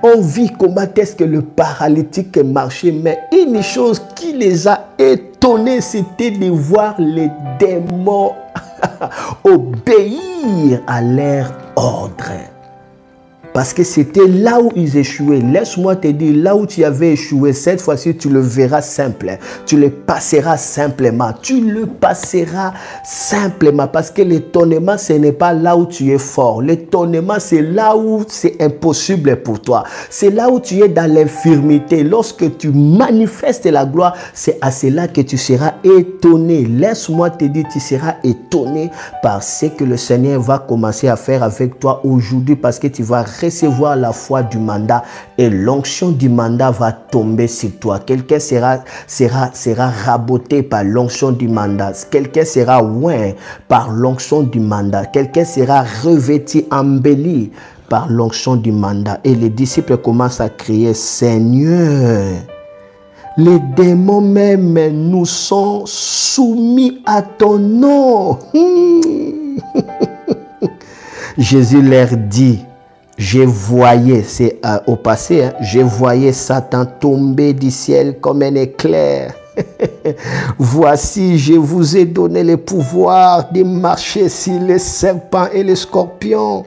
ont vu comment est-ce que le paralytique marchait. Mais une chose qui les a étonnés, c'était de voir les démons obéir à leur ordre. Parce que c'était là où ils échouaient. Laisse-moi te dire, là où tu avais échoué, cette fois-ci, tu le verras simple. Tu le passeras simplement. Tu le passeras simplement. Parce que l'étonnement, ce n'est pas là où tu es fort. L'étonnement, c'est là où c'est impossible pour toi. C'est là où tu es dans l'infirmité. Lorsque tu manifestes la gloire, c'est à cela que tu seras étonné. Laisse-moi te dire, tu seras étonné par ce que le Seigneur va commencer à faire avec toi aujourd'hui. Parce que tu vas recevoir la foi du mandat et l'onction du mandat va tomber sur toi. Quelqu'un sera raboté par l'onction du mandat. Quelqu'un sera oint par l'onction du mandat. Quelqu'un sera revêtu, embelli par l'onction du mandat. Et les disciples commencent à crier, Seigneur, les démons même nous sont soumis à ton nom. Jésus leur dit, je voyais, c'est au passé, je voyais Satan tomber du ciel comme un éclair. Voici, je vous ai donné le pouvoir de marcher sur les serpents et les scorpions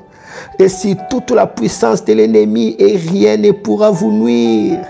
et sur toute la puissance de l'ennemi et rien ne pourra vous nuire.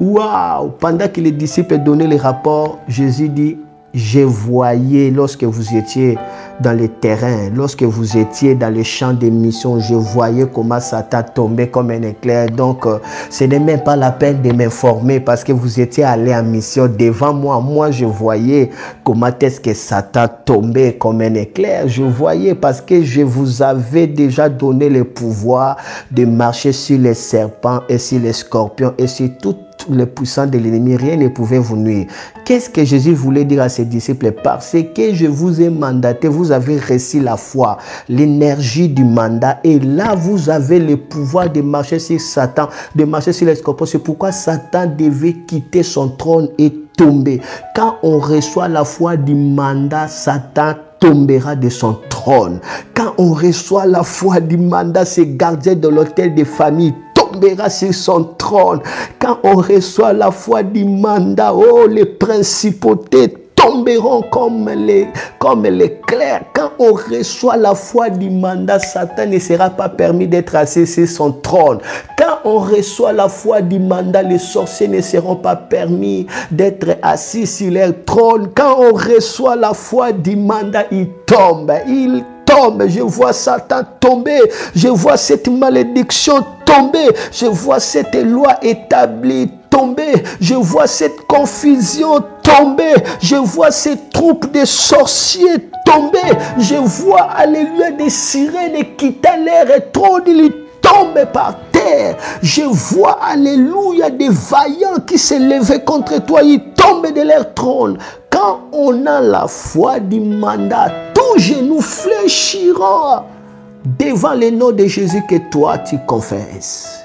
Waouh! Pendant que les disciples donnaient les rapports, Jésus dit, je voyais lorsque vous étiez dans les terrains, lorsque vous étiez dans les champs de mission, je voyais comment Satan tombait comme un éclair. Donc, ce n'est même pas la peine de m'informer parce que vous étiez allé en mission devant moi. Moi, je voyais comment est-ce que Satan tombait comme un éclair. Je voyais parce que je vous avais déjà donné le pouvoir de marcher sur les serpents et sur les scorpions et sur toutes les puissants de l'ennemi, rien ne pouvait vous nuire. Qu'est-ce que Jésus voulait dire à ses disciples? Parce que je vous ai mandaté, vous avez reçu la foi, l'énergie du mandat, et là vous avez le pouvoir de marcher sur Satan, de marcher sur les scorpions. C'est pourquoi Satan devait quitter son trône et tomber. Quand on reçoit la foi du mandat, Satan tombera de son trône. Quand on reçoit la foi du mandat, ces gardiens de l'hôtel de famille tombera sur son trône. Quand on reçoit la foi du mandat, oh, les principautés tomberont comme l'éclair. Quand on reçoit la foi du mandat, Satan ne sera pas permis d'être assis sur son trône. Quand on reçoit la foi du mandat, les sorciers ne seront pas permis d'être assis sur leur trône. Quand on reçoit la foi du mandat, il tombe. Je vois Satan tomber, je vois cette malédiction tomber, je vois cette loi établie tomber, je vois cette confusion tomber, je vois ces troupes de sorciers tomber, je vois, alléluia, des sirènes quittant leur trône, ils tombent par terre, je vois, alléluia, des vaillants qui se levaient contre toi, ils tombent de leur trône. Quand on a la foi du mandat, tout genou fléchira devant le nom de Jésus que toi tu confesses.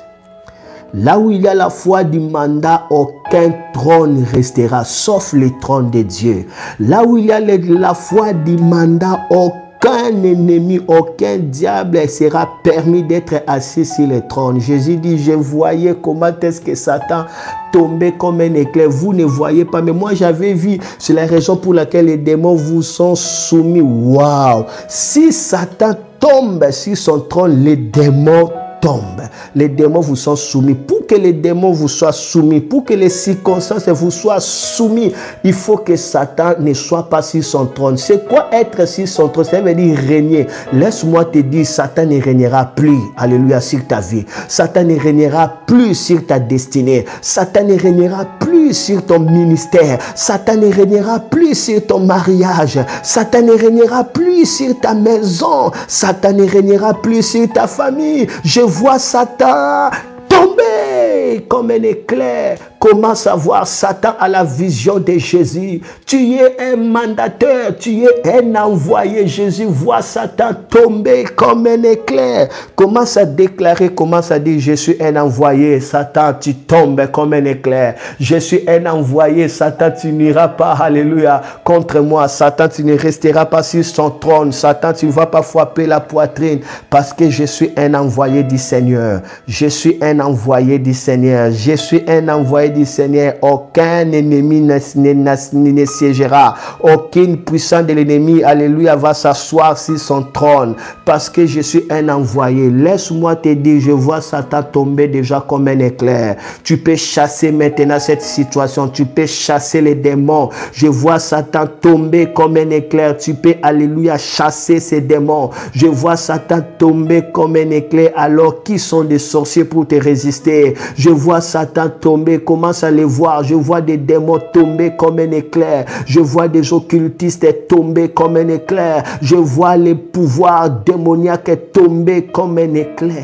Là où il y a la foi du mandat, aucun trône restera, sauf le trône de Dieu. Là où il y a la foi du mandat, aucun aucun ennemi, aucun diable sera permis d'être assis sur le trône. Jésus dit, je voyais comment est-ce que Satan tombait comme un éclair. Vous ne voyez pas, mais moi j'avais vu. C'est la raison pour laquelle les démons vous sont soumis. Waouh! Si Satan tombe sur son trône, les démons tombent. Les démons vous sont soumis. Pour que les démons vous soient soumis, pour que les circonstances vous soient soumis, il faut que Satan ne soit pas sur son trône. C'est quoi être sur son trône? Ça veut dire régner. Laisse-moi te dire, Satan ne régnera plus, alléluia, sur ta vie. Satan ne régnera plus sur ta destinée. Satan ne régnera plus sur ton ministère. Satan ne régnera plus sur ton mariage. Satan ne régnera plus sur ta maison. Satan ne régnera plus sur ta famille. Je vois Satan tomber comme un éclair. Commence à voir Satan à la vision de Jésus. Tu es un mandateur, tu es un envoyé. Jésus voit Satan tomber comme un éclair. Commence à déclarer, commence à dire, je suis un envoyé. Satan, tu tombes comme un éclair. Je suis un envoyé. Satan, tu n'iras pas, alléluia, contre moi. Satan, tu ne resteras pas sur son trône. Satan, tu ne vas pas frapper la poitrine parce que je suis un envoyé du Seigneur. Je suis un envoyé du Seigneur. Je suis un envoyé du Seigneur. Aucun ennemi ne siégera. Aucune puissance de l'ennemi, alléluia, va s'asseoir sur son trône parce que je suis un envoyé. Laisse-moi te dire, je vois Satan tomber déjà comme un éclair. Tu peux chasser maintenant cette situation. Tu peux chasser les démons. Je vois Satan tomber comme un éclair. Tu peux, alléluia, chasser ces démons. Je vois Satan tomber comme un éclair. Alors, qui sont des sorciers pour te résister? Je vois Satan tomber. Commence à les voir. Je vois des démons tomber comme un éclair. Je vois des occultistes tomber comme un éclair. Je vois les pouvoirs démoniaques tomber comme un éclair.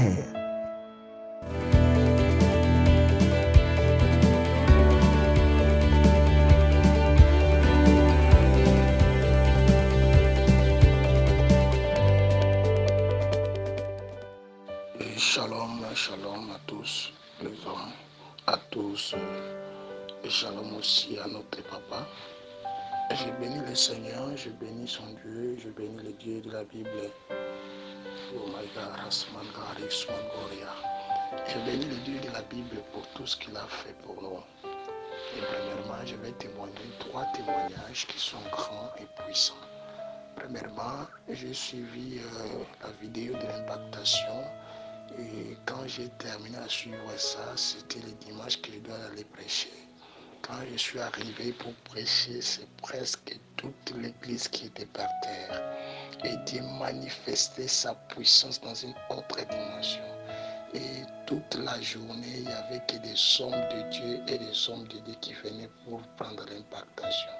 Shalom, shalom à tous les hommes, à tous, et shalom aussi à notre papa. Je bénis le Seigneur, je bénis son Dieu, je bénis le Dieu de la Bible. Oh my God, Rasman Garis Mangoria. Je bénis le Dieu de la Bible pour tout ce qu'il a fait pour nous. Et premièrement, je vais témoigner 3 témoignages qui sont grands et puissants. Premièrement, j'ai suivi la vidéo de l'impactation. Et quand j'ai terminé à suivre ça, c'était le dimanche que je dois aller prêcher. Quand je suis arrivé pour prêcher, c'est presque toute l'église qui était par terre. Et Dieu manifestait sa puissance dans une autre dimension. Et toute la journée, il n'y avait que des hommes de Dieu et des hommes de Dieu qui venaient pour prendre l'impactation.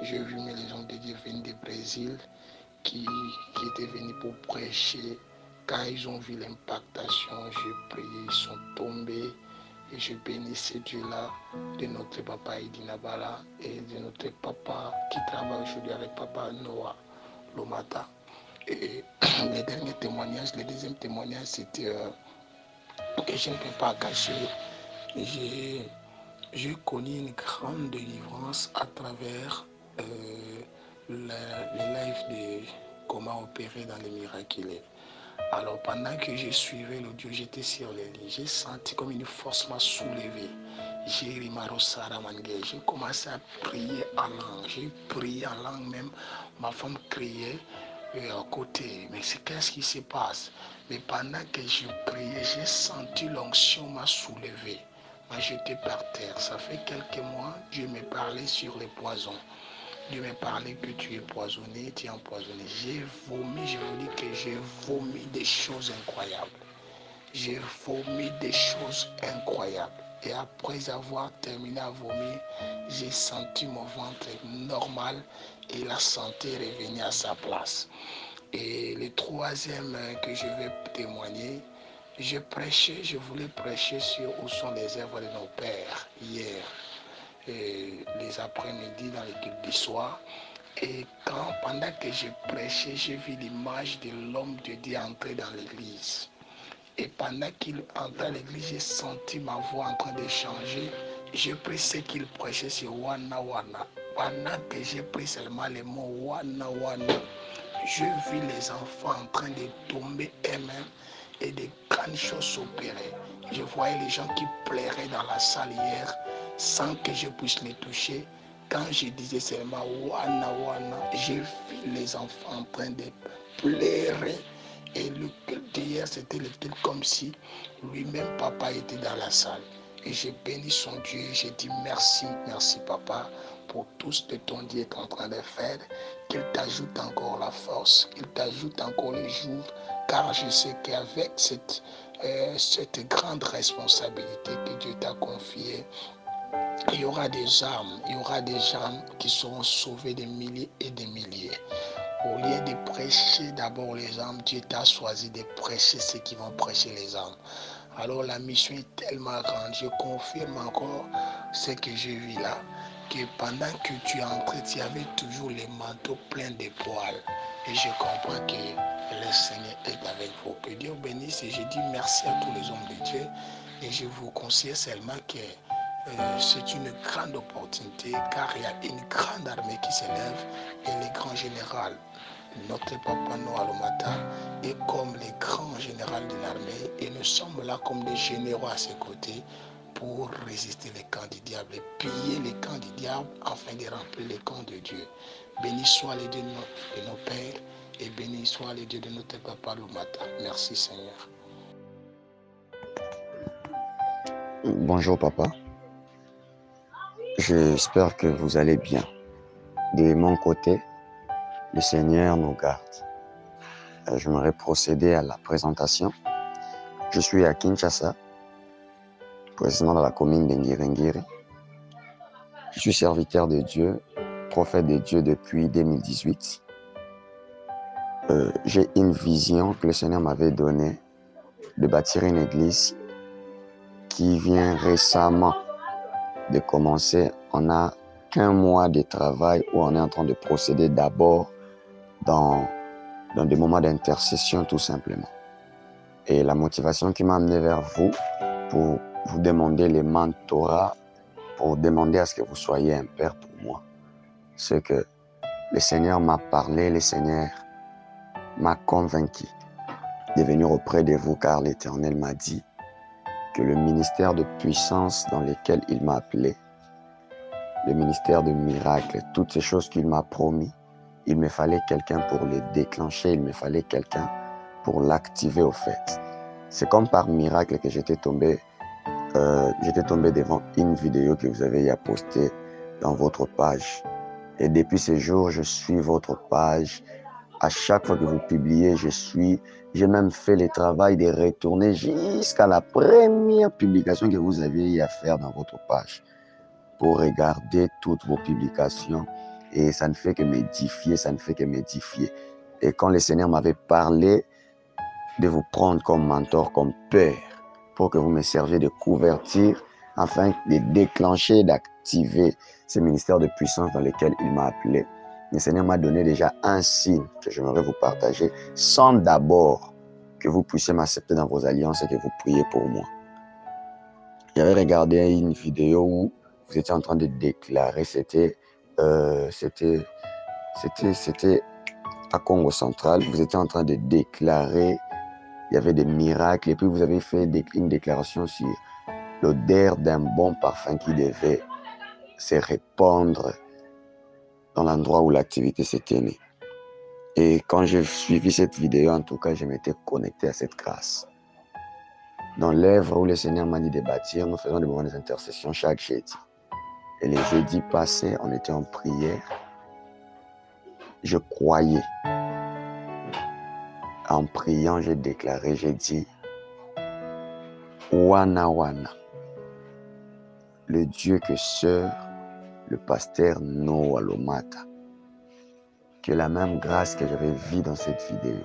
J'ai vu les hommes de Dieu venir du Brésil qui étaient venus pour prêcher. Quand ils ont vu l'impactation, j'ai prié, ils sont tombés et je bénis ce Dieu-là de notre papa Idinabala et de notre papa qui travaille aujourd'hui avec papa Noah Lomata. Et le dernier témoignage, le deuxième témoignage, c'était que je ne peux pas cacher. J'ai connu une grande délivrance à travers le live de comment opérer dans les miraculés. Alors pendant que je suivais l'audio, j'étais sur le lit, j'ai senti comme une force m'a soulevé. J'ai commencé à prier en langue. J'ai prié en langue même. Ma femme criait à côté. Mais qu'est-ce qui se passe? Mais pendant que je priais, j'ai senti l'onction m'a soulevé. M'a jeté par terre. Ça fait quelques mois, Dieu me parlait sur les poisons. Dieu me parlait que tu es poisonné, tu es empoisonné. J'ai vomi, je vous dis que j'ai vomi des choses incroyables. J'ai vomi des choses incroyables. Et après avoir terminé à vomir, j'ai senti mon ventre normal et la santé revenir à sa place. Et le troisième que je vais témoigner, je voulais prêcher sur où sont les œuvres de nos pères hier. Les après-midi dans l'équipe du soir. Et pendant que je prêchais, j'ai vu l'image de l'homme de Dieu entrer dans l'église. Et pendant qu'il entrait à l'église, j'ai senti ma voix en train de changer. J'ai pris ce qu'il prêchait sur Wana Wana. Pendant que j'ai pris seulement les mots Wana Wana, Je vis les enfants en train de tomber eux-mêmes et de grandes choses s'opérer. Je voyais les gens qui pleuraient dans la salle hier sans que je puisse les toucher. Quand je disais seulement Wana Wana, j'ai vu les enfants en train de pleurer. Et le culte d'hier, c'était le culte comme si lui-même, papa, était dans la salle. Et j'ai béni son Dieu, j'ai dit merci, merci papa, pour tout ce que ton Dieu est en train de faire, qu'il t'ajoute encore la force, qu'il t'ajoute encore les jours, car je sais qu'avec cette grande responsabilité que Dieu t'a confiée, il y aura des âmes qui seront sauvées des milliers et des milliers. Au lieu de prêcher d'abord les âmes, Dieu t'a choisi de prêcher ceux qui vont prêcher les âmes. Alors la mission est tellement grande. Je confirme encore ce que j'ai vu là, que pendant que tu es entré, tu avais toujours les manteaux pleins de poils. Et je comprends que le Seigneur est avec vous. Que Dieu bénisse et je dis merci à tous les hommes de Dieu. Et je vous conseille seulement que c'est une grande opportunité car il y a une grande armée qui s'élève et les grands généraux, notre papa Noah Lomata, est comme les grands généraux de l'armée et nous sommes là comme des généraux à ses côtés pour résister les camps du diable et piller les camps du diable afin de remplir les camps de Dieu. Béni soit les dieux de nos pères et béni soit les dieux de notre papa Lomata. Merci Seigneur. Bonjour papa. J'espère que vous allez bien. De mon côté, le Seigneur nous garde. J'aimerais procéder à la présentation. Je suis à Kinshasa, précisément dans la commune d'Ngiri. Je suis serviteur de Dieu, prophète de Dieu depuis 2018. J'ai une vision que le Seigneur m'avait donnée de bâtir une église qui vient récemment de commencer. On n'a qu'un mois de travail où on est en train de procéder d'abord dans des moments d'intercession tout simplement. Et la motivation qui m'a amené vers vous pour vous demander les mentorats, pour demander à ce que vous soyez un père pour moi, c'est que le Seigneur m'a parlé, le Seigneur m'a convaincu de venir auprès de vous car l'Éternel m'a dit que le ministère de puissance dans lequel il m'a appelé, le ministère de miracles, toutes ces choses qu'il m'a promis, il me fallait quelqu'un pour les déclencher, il me fallait quelqu'un pour l'activer au fait. C'est comme par miracle que j'étais tombé devant une vidéo que vous avez postée dans votre page. Et depuis ce jour, je suis votre page. À chaque fois que vous publiez, j'ai même fait le travail de retourner jusqu'à la première publication que vous aviez à faire dans votre page pour regarder toutes vos publications. Et ça ne fait que m'édifier, ça ne fait que m'édifier. Et quand le Seigneur m'avait parlé de vous prendre comme mentor, comme père, pour que vous me serviez de couverture, afin de déclencher, d'activer ce ministère de puissance dans lequel il m'a appelé, le Seigneur m'a donné déjà un signe que j'aimerais vous partager, sans d'abord que vous puissiez m'accepter dans vos alliances et que vous priez pour moi. J'avais regardé une vidéo où vous étiez en train de déclarer, c'était à Congo Central, vous étiez en train de déclarer, il y avait des miracles, et puis vous avez fait une déclaration sur l'odeur d'un bon parfum qui devait se répandre dans l'endroit où l'activité s'était née. Et quand j'ai suivi cette vidéo, en tout cas, je m'étais connecté à cette grâce. Dans l'œuvre où le Seigneur m'a dit de bâtir, nous faisons des moments d'intercession chaque jeudi. Et les jeudis passés, on était en prière. Je croyais. En priant, j'ai déclaré, j'ai dit, Wana Wana, le Dieu que sert le pasteur Noah Lomata, que la même grâce que j'avais vue dans cette vidéo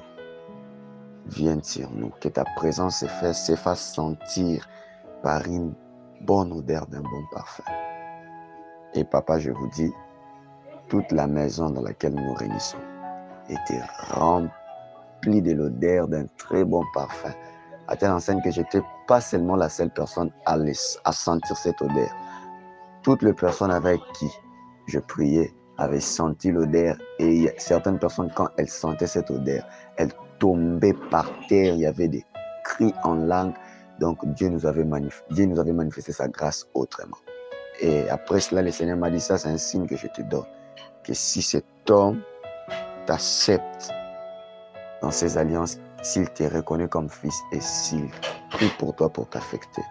vienne sur nous, que ta présence se fasse sentir par une bonne odeur d'un bon parfum. Et papa, je vous dis, toute la maison dans laquelle nous réunissons était remplie de l'odeur d'un très bon parfum, à telle enseigne que je n'étais pas seulement la seule personne à sentir cette odeur. Toutes les personnes avec qui je priais avait senti l'odeur. Et certaines personnes, quand elles sentaient cette odeur, elles tombaient par terre. Il y avait des cris en langue. Donc Dieu nous avait manifesté sa grâce autrement. Et après cela, le Seigneur m'a dit, ça c'est un signe que je te donne. Que si cet homme t'accepte dans ses alliances, s'il te reconnaît comme fils et s'il prie pour toi pour t'affecter,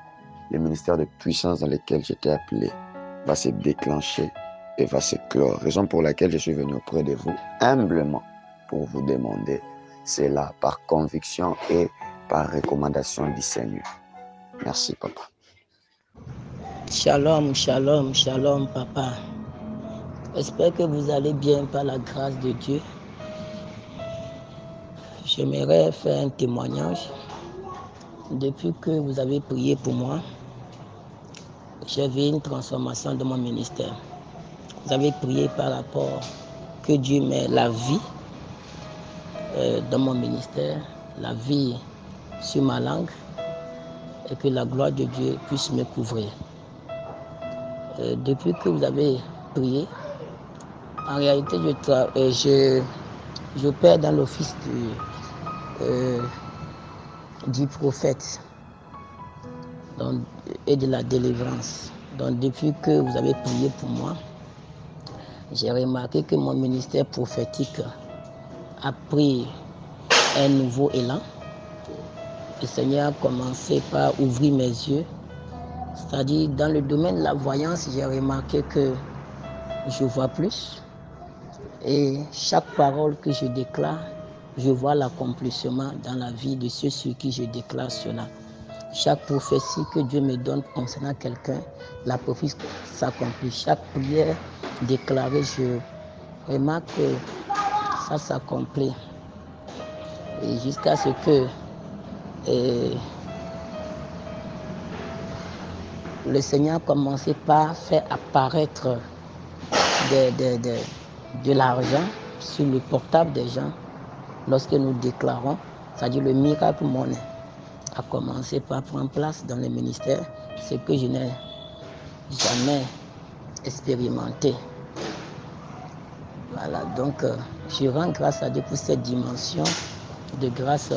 le ministère de puissance dans lequel je t'ai appelé va se déclencher et va se clore. Raison pour laquelle je suis venu auprès de vous, humblement, pour vous demander cela par conviction et par recommandation du Seigneur. Merci, papa. Shalom, shalom, shalom, papa. J'espère que vous allez bien par la grâce de Dieu. J'aimerais faire un témoignage. Depuis que vous avez prié pour moi, j'ai vu une transformation de mon ministère. Vous avez prié par rapport que Dieu met la vie dans mon ministère, la vie sur ma langue, et que la gloire de Dieu puisse me couvrir. Depuis que vous avez prié, en réalité, je perds dans l'office du prophète et de la délivrance. Donc, depuis que vous avez prié pour moi, j'ai remarqué que mon ministère prophétique a pris un nouveau élan. Le Seigneur a commencé par ouvrir mes yeux. C'est-à-dire, dans le domaine de la voyance, j'ai remarqué que je vois plus. Et chaque parole que je déclare, je vois l'accomplissement dans la vie de ceux sur qui je déclare cela. Chaque prophétie que Dieu me donne concernant quelqu'un, la prophétie s'accomplit. Chaque prière déclarée, je remarque que ça s'accomplit. Et jusqu'à ce que le Seigneur a commencé par faire apparaître de l'argent sur le portable des gens lorsque nous déclarons, c'est-à-dire le miracle monnaie a commencé par prendre place dans le ministère, ce que je n'ai jamais expérimenté. Voilà, donc je rends grâce à Dieu pour cette dimension de grâce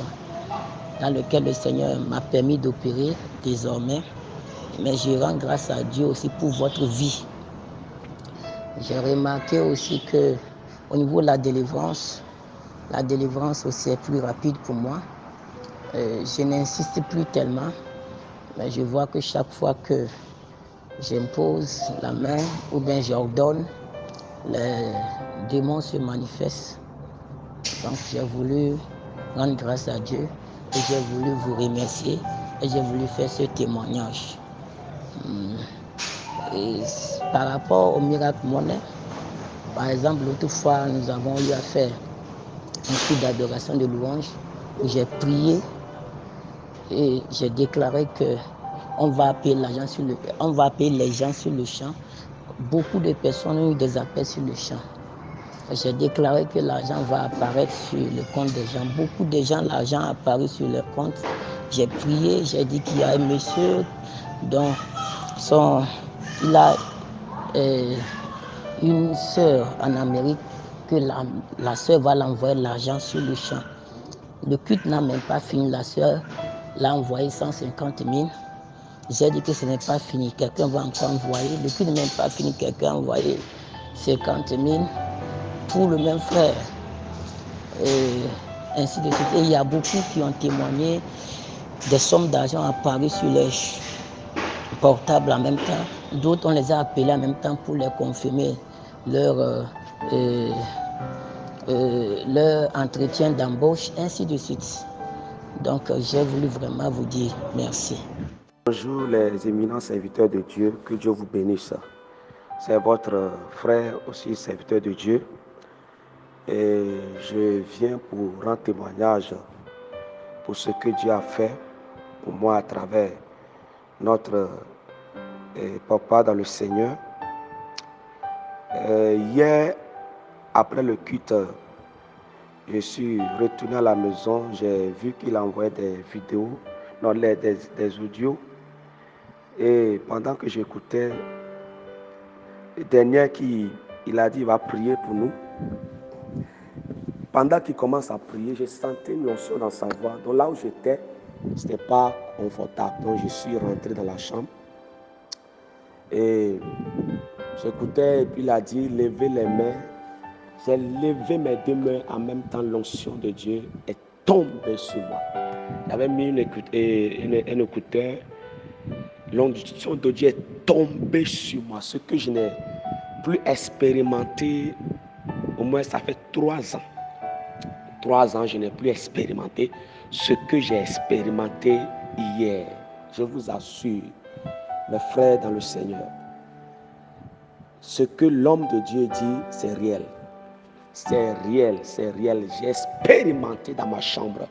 dans laquelle le Seigneur m'a permis d'opérer désormais, mais je rends grâce à Dieu aussi pour votre vie. J'ai remarqué aussi que au niveau de la délivrance aussi est plus rapide pour moi. Je n'insiste plus tellement, mais je vois que chaque fois que j'impose la main ou bien j'ordonne, les démons se manifestent. Donc j'ai voulu rendre grâce à Dieu et j'ai voulu vous remercier et j'ai voulu faire ce témoignage. Et par rapport au miracle monnaie, par exemple, l'autre fois, nous avons eu à faire un culte d'adoration de louange où j'ai prié et j'ai déclaré qu'on va appeler les gens sur le champ. Beaucoup de personnes ont eu des appels sur le champ. J'ai déclaré que l'argent va apparaître sur le compte des gens. Beaucoup de gens, l'argent a apparu sur leur compte. J'ai prié, j'ai dit qu'il y a un monsieur dont il a une sœur en Amérique, que la sœur va l'envoyer l'argent sur le champ. Le culte n'a même pas fini, la sœur l'a envoyé 150 000. J'ai dit que ce n'est pas fini, quelqu'un va encore envoyer. Le culte n'est même pas fini, quelqu'un a envoyé 50 000 pour le même frère. Et ainsi de suite. Et il y a beaucoup qui ont témoigné des sommes d'argent apparues sur les portables en même temps. D'autres, on les a appelés en même temps pour leur confirmer leur entretien d'embauche, ainsi de suite. Donc, j'ai voulu vraiment vous dire merci. Bonjour les éminents serviteurs de Dieu, que Dieu vous bénisse. C'est votre frère aussi, serviteur de Dieu. Et je viens pour rendre témoignage pour ce que Dieu a fait pour moi à travers notre papa dans le Seigneur. Hier, après le culte, je suis retourné à la maison. J'ai vu qu'il envoyait des vidéos, non, des audios. Et pendant que j'écoutais, le dernier qui il a dit, il va prier pour nous. Pendant qu'il commence à prier, j'ai senti une onction dans sa voix. Donc là où j'étais, ce n'était pas confortable. Donc je suis rentré dans la chambre. Et j'écoutais, et puis il a dit, levez les mains. J'ai levé mes deux mains en même temps, l'onction de Dieu est tombée sur moi. J'avais mis un écouteur. L'onction de Dieu est tombée sur moi. Ce que je n'ai plus expérimenté, au moins ça fait 3 ans. 3 ans, je n'ai plus expérimenté ce que j'ai expérimenté hier. Je vous assure, mes frères dans le Seigneur, ce que l'homme de Dieu dit, c'est réel. C'est réel, c'est réel. J'ai expérimenté dans ma chambre.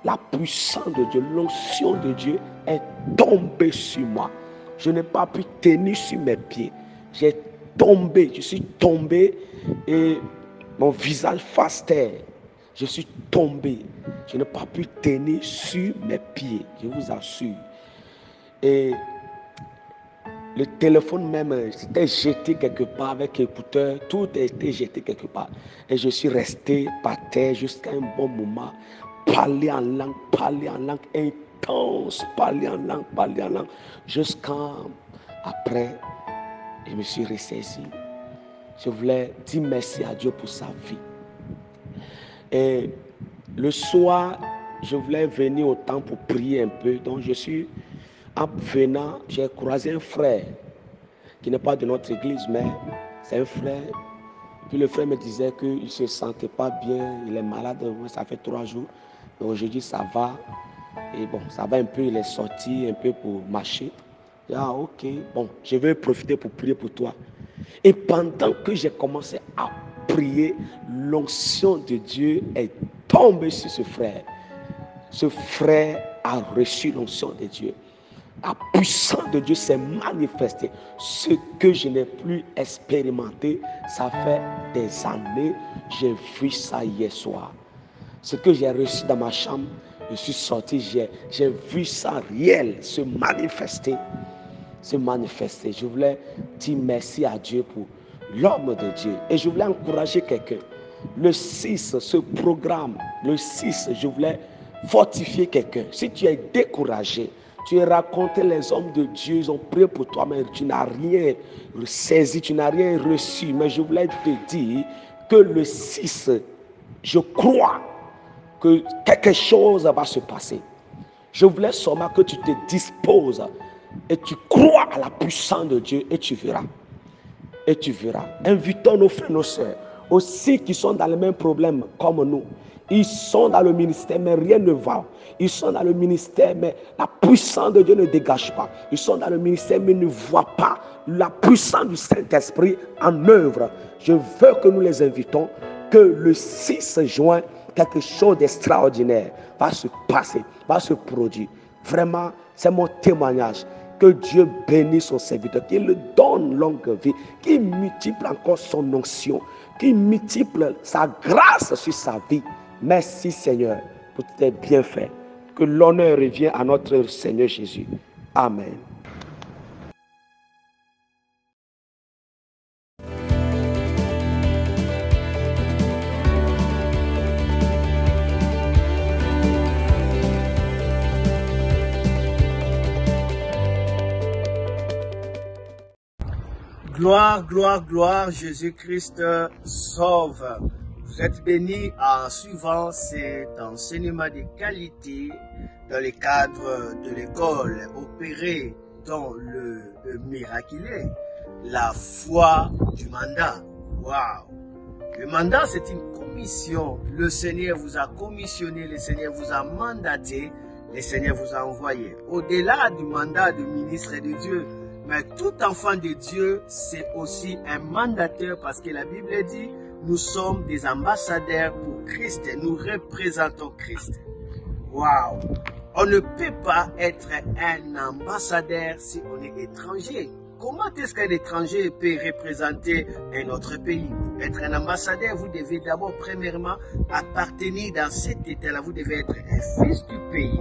La puissance de Dieu, l'onction de Dieu est tombée sur moi. Je n'ai pas pu tenir sur mes pieds. J'ai tombé, je suis tombé et mon visage face terre. Je suis tombé. Je n'ai pas pu tenir sur mes pieds, je vous assure. Et le téléphone même, c'était jeté quelque part avec écouteur. Tout a été jeté quelque part. Et je suis resté par terre jusqu'à un bon moment. Parler en langue intense, parler en langue. Jusqu'après, je me suis ressaisi. Je voulais dire merci à Dieu pour sa vie. Et le soir, je voulais venir au temple pour prier un peu. Donc je suis, en venant, j'ai croisé un frère qui n'est pas de notre église, mais c'est un frère. Puis le frère me disait qu'il ne se sentait pas bien, il est malade, ça fait 3 jours. Et aujourd'hui, ça va. Et bon, ça va un peu, il est sorti un peu pour marcher. Ah, ok, bon, je vais profiter pour prier pour toi. Et pendant que j'ai commencé à prier, l'onction de Dieu est tombée sur ce frère. Ce frère a reçu l'onction de Dieu. La puissance de Dieu s'est manifestée. Ce que je n'ai plus expérimenté, ça fait des années, j'ai vu ça hier soir. Ce que j'ai reçu dans ma chambre, je suis sorti, j'ai vu ça réel se manifester. Je voulais dire merci à Dieu pour l'homme de Dieu. Et je voulais encourager quelqu'un. Le 6, ce programme, le 6, je voulais fortifier quelqu'un. Si tu es découragé, tu as raconté les hommes de Dieu, ils ont prié pour toi, mais tu n'as rien saisi, tu n'as rien reçu. Mais je voulais te dire que le 6, je crois que quelque chose va se passer. Je voulais seulement que tu te disposes et tu crois à la puissance de Dieu et tu verras. Et tu verras. Invitons nos frères, nos soeurs, aussi qui sont dans les mêmes problèmes comme nous. Ils sont dans le ministère, mais rien ne va. Ils sont dans le ministère, mais la puissance de Dieu ne dégage pas. Ils sont dans le ministère, mais ne voient pas la puissance du Saint-Esprit en œuvre. Je veux que nous les invitons, que le 6 juin, quelque chose d'extraordinaire va se passer, va se produire. Vraiment, c'est mon témoignage. Que Dieu bénisse son serviteur, qu'il lui donne longue vie, qu'il multiplie encore son onction, qu'il multiplie sa grâce sur sa vie. Merci Seigneur pour tes bienfaits. Que l'honneur revienne à notre Seigneur Jésus. Amen. Gloire, gloire, gloire, Jésus-Christ sauve. Vous êtes bénis en suivant cet enseignement de qualité dans le cadre de l'école opérée dans le miraculé, la foi du mandat. Waouh! Le mandat, c'est une commission. Le Seigneur vous a commissionné, le Seigneur vous a mandaté, le Seigneur vous a envoyé. Au-delà du mandat de ministre de Dieu, mais tout enfant de Dieu, c'est aussi un mandataire parce que la Bible dit, nous sommes des ambassadeurs pour Christ, nous représentons Christ. Waouh! On ne peut pas être un ambassadeur si on est étranger. Comment est-ce qu'un étranger peut représenter un autre pays? Pour être un ambassadeur, vous devez d'abord, premièrement, appartenir dans cet état-là. Vous devez être un fils du pays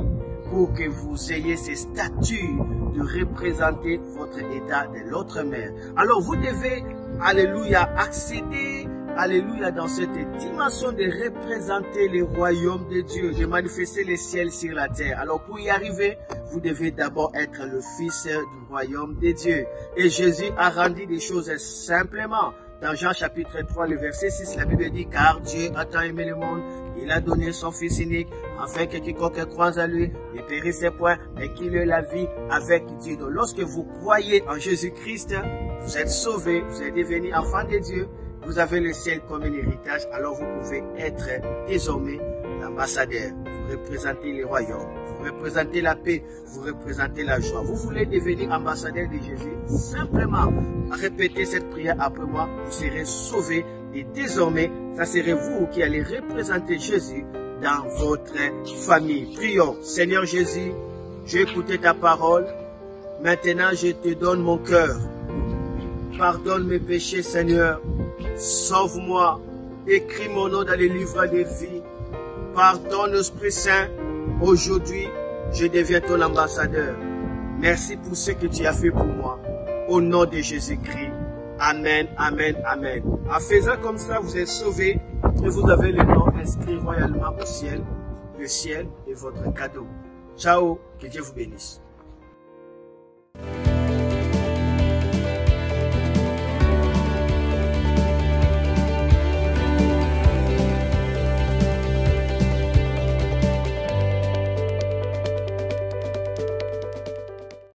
pour que vous ayez ce statut de représenter votre état de l'autre mer. Alors, vous devez alléluia, accéder, alléluia, dans cette dimension de représenter le royaume de Dieu, de manifester le ciel sur la terre. Alors pour y arriver, vous devez d'abord être le fils du royaume de Dieu. Et Jésus a rendu des choses simplement. Dans Jean chapitre 3, le verset 6, la Bible dit, car Dieu a tant aimé le monde, il a donné son Fils unique, afin que quiconque croise à lui ne périsse point, mais qu'il ait la vie avec Dieu. Donc lorsque vous croyez en Jésus-Christ, vous êtes sauvés, vous êtes devenus enfants de Dieu, vous avez le ciel comme un héritage, alors vous pouvez être désormais l'ambassadeur. Vous représentez le royaume, vous représentez la paix, vous représentez la joie. Vous voulez devenir ambassadeur de Jésus, simplement répétez cette prière après moi, vous serez sauvés et désormais, ça serait vous qui allez représenter Jésus dans votre famille. Prions. Seigneur Jésus, j'ai écouté ta parole, maintenant je te donne mon cœur. Pardonne mes péchés, Seigneur. Sauve-moi. Écris mon nom dans les livres de vie. Pardonne, Esprit Saint. Aujourd'hui, je deviens ton ambassadeur. Merci pour ce que tu as fait pour moi. Au nom de Jésus-Christ. Amen, amen, amen. En faisant comme ça, vous êtes sauvés et vous avez le nom inscrit royalement au ciel. Le ciel est votre cadeau. Ciao, que Dieu vous bénisse.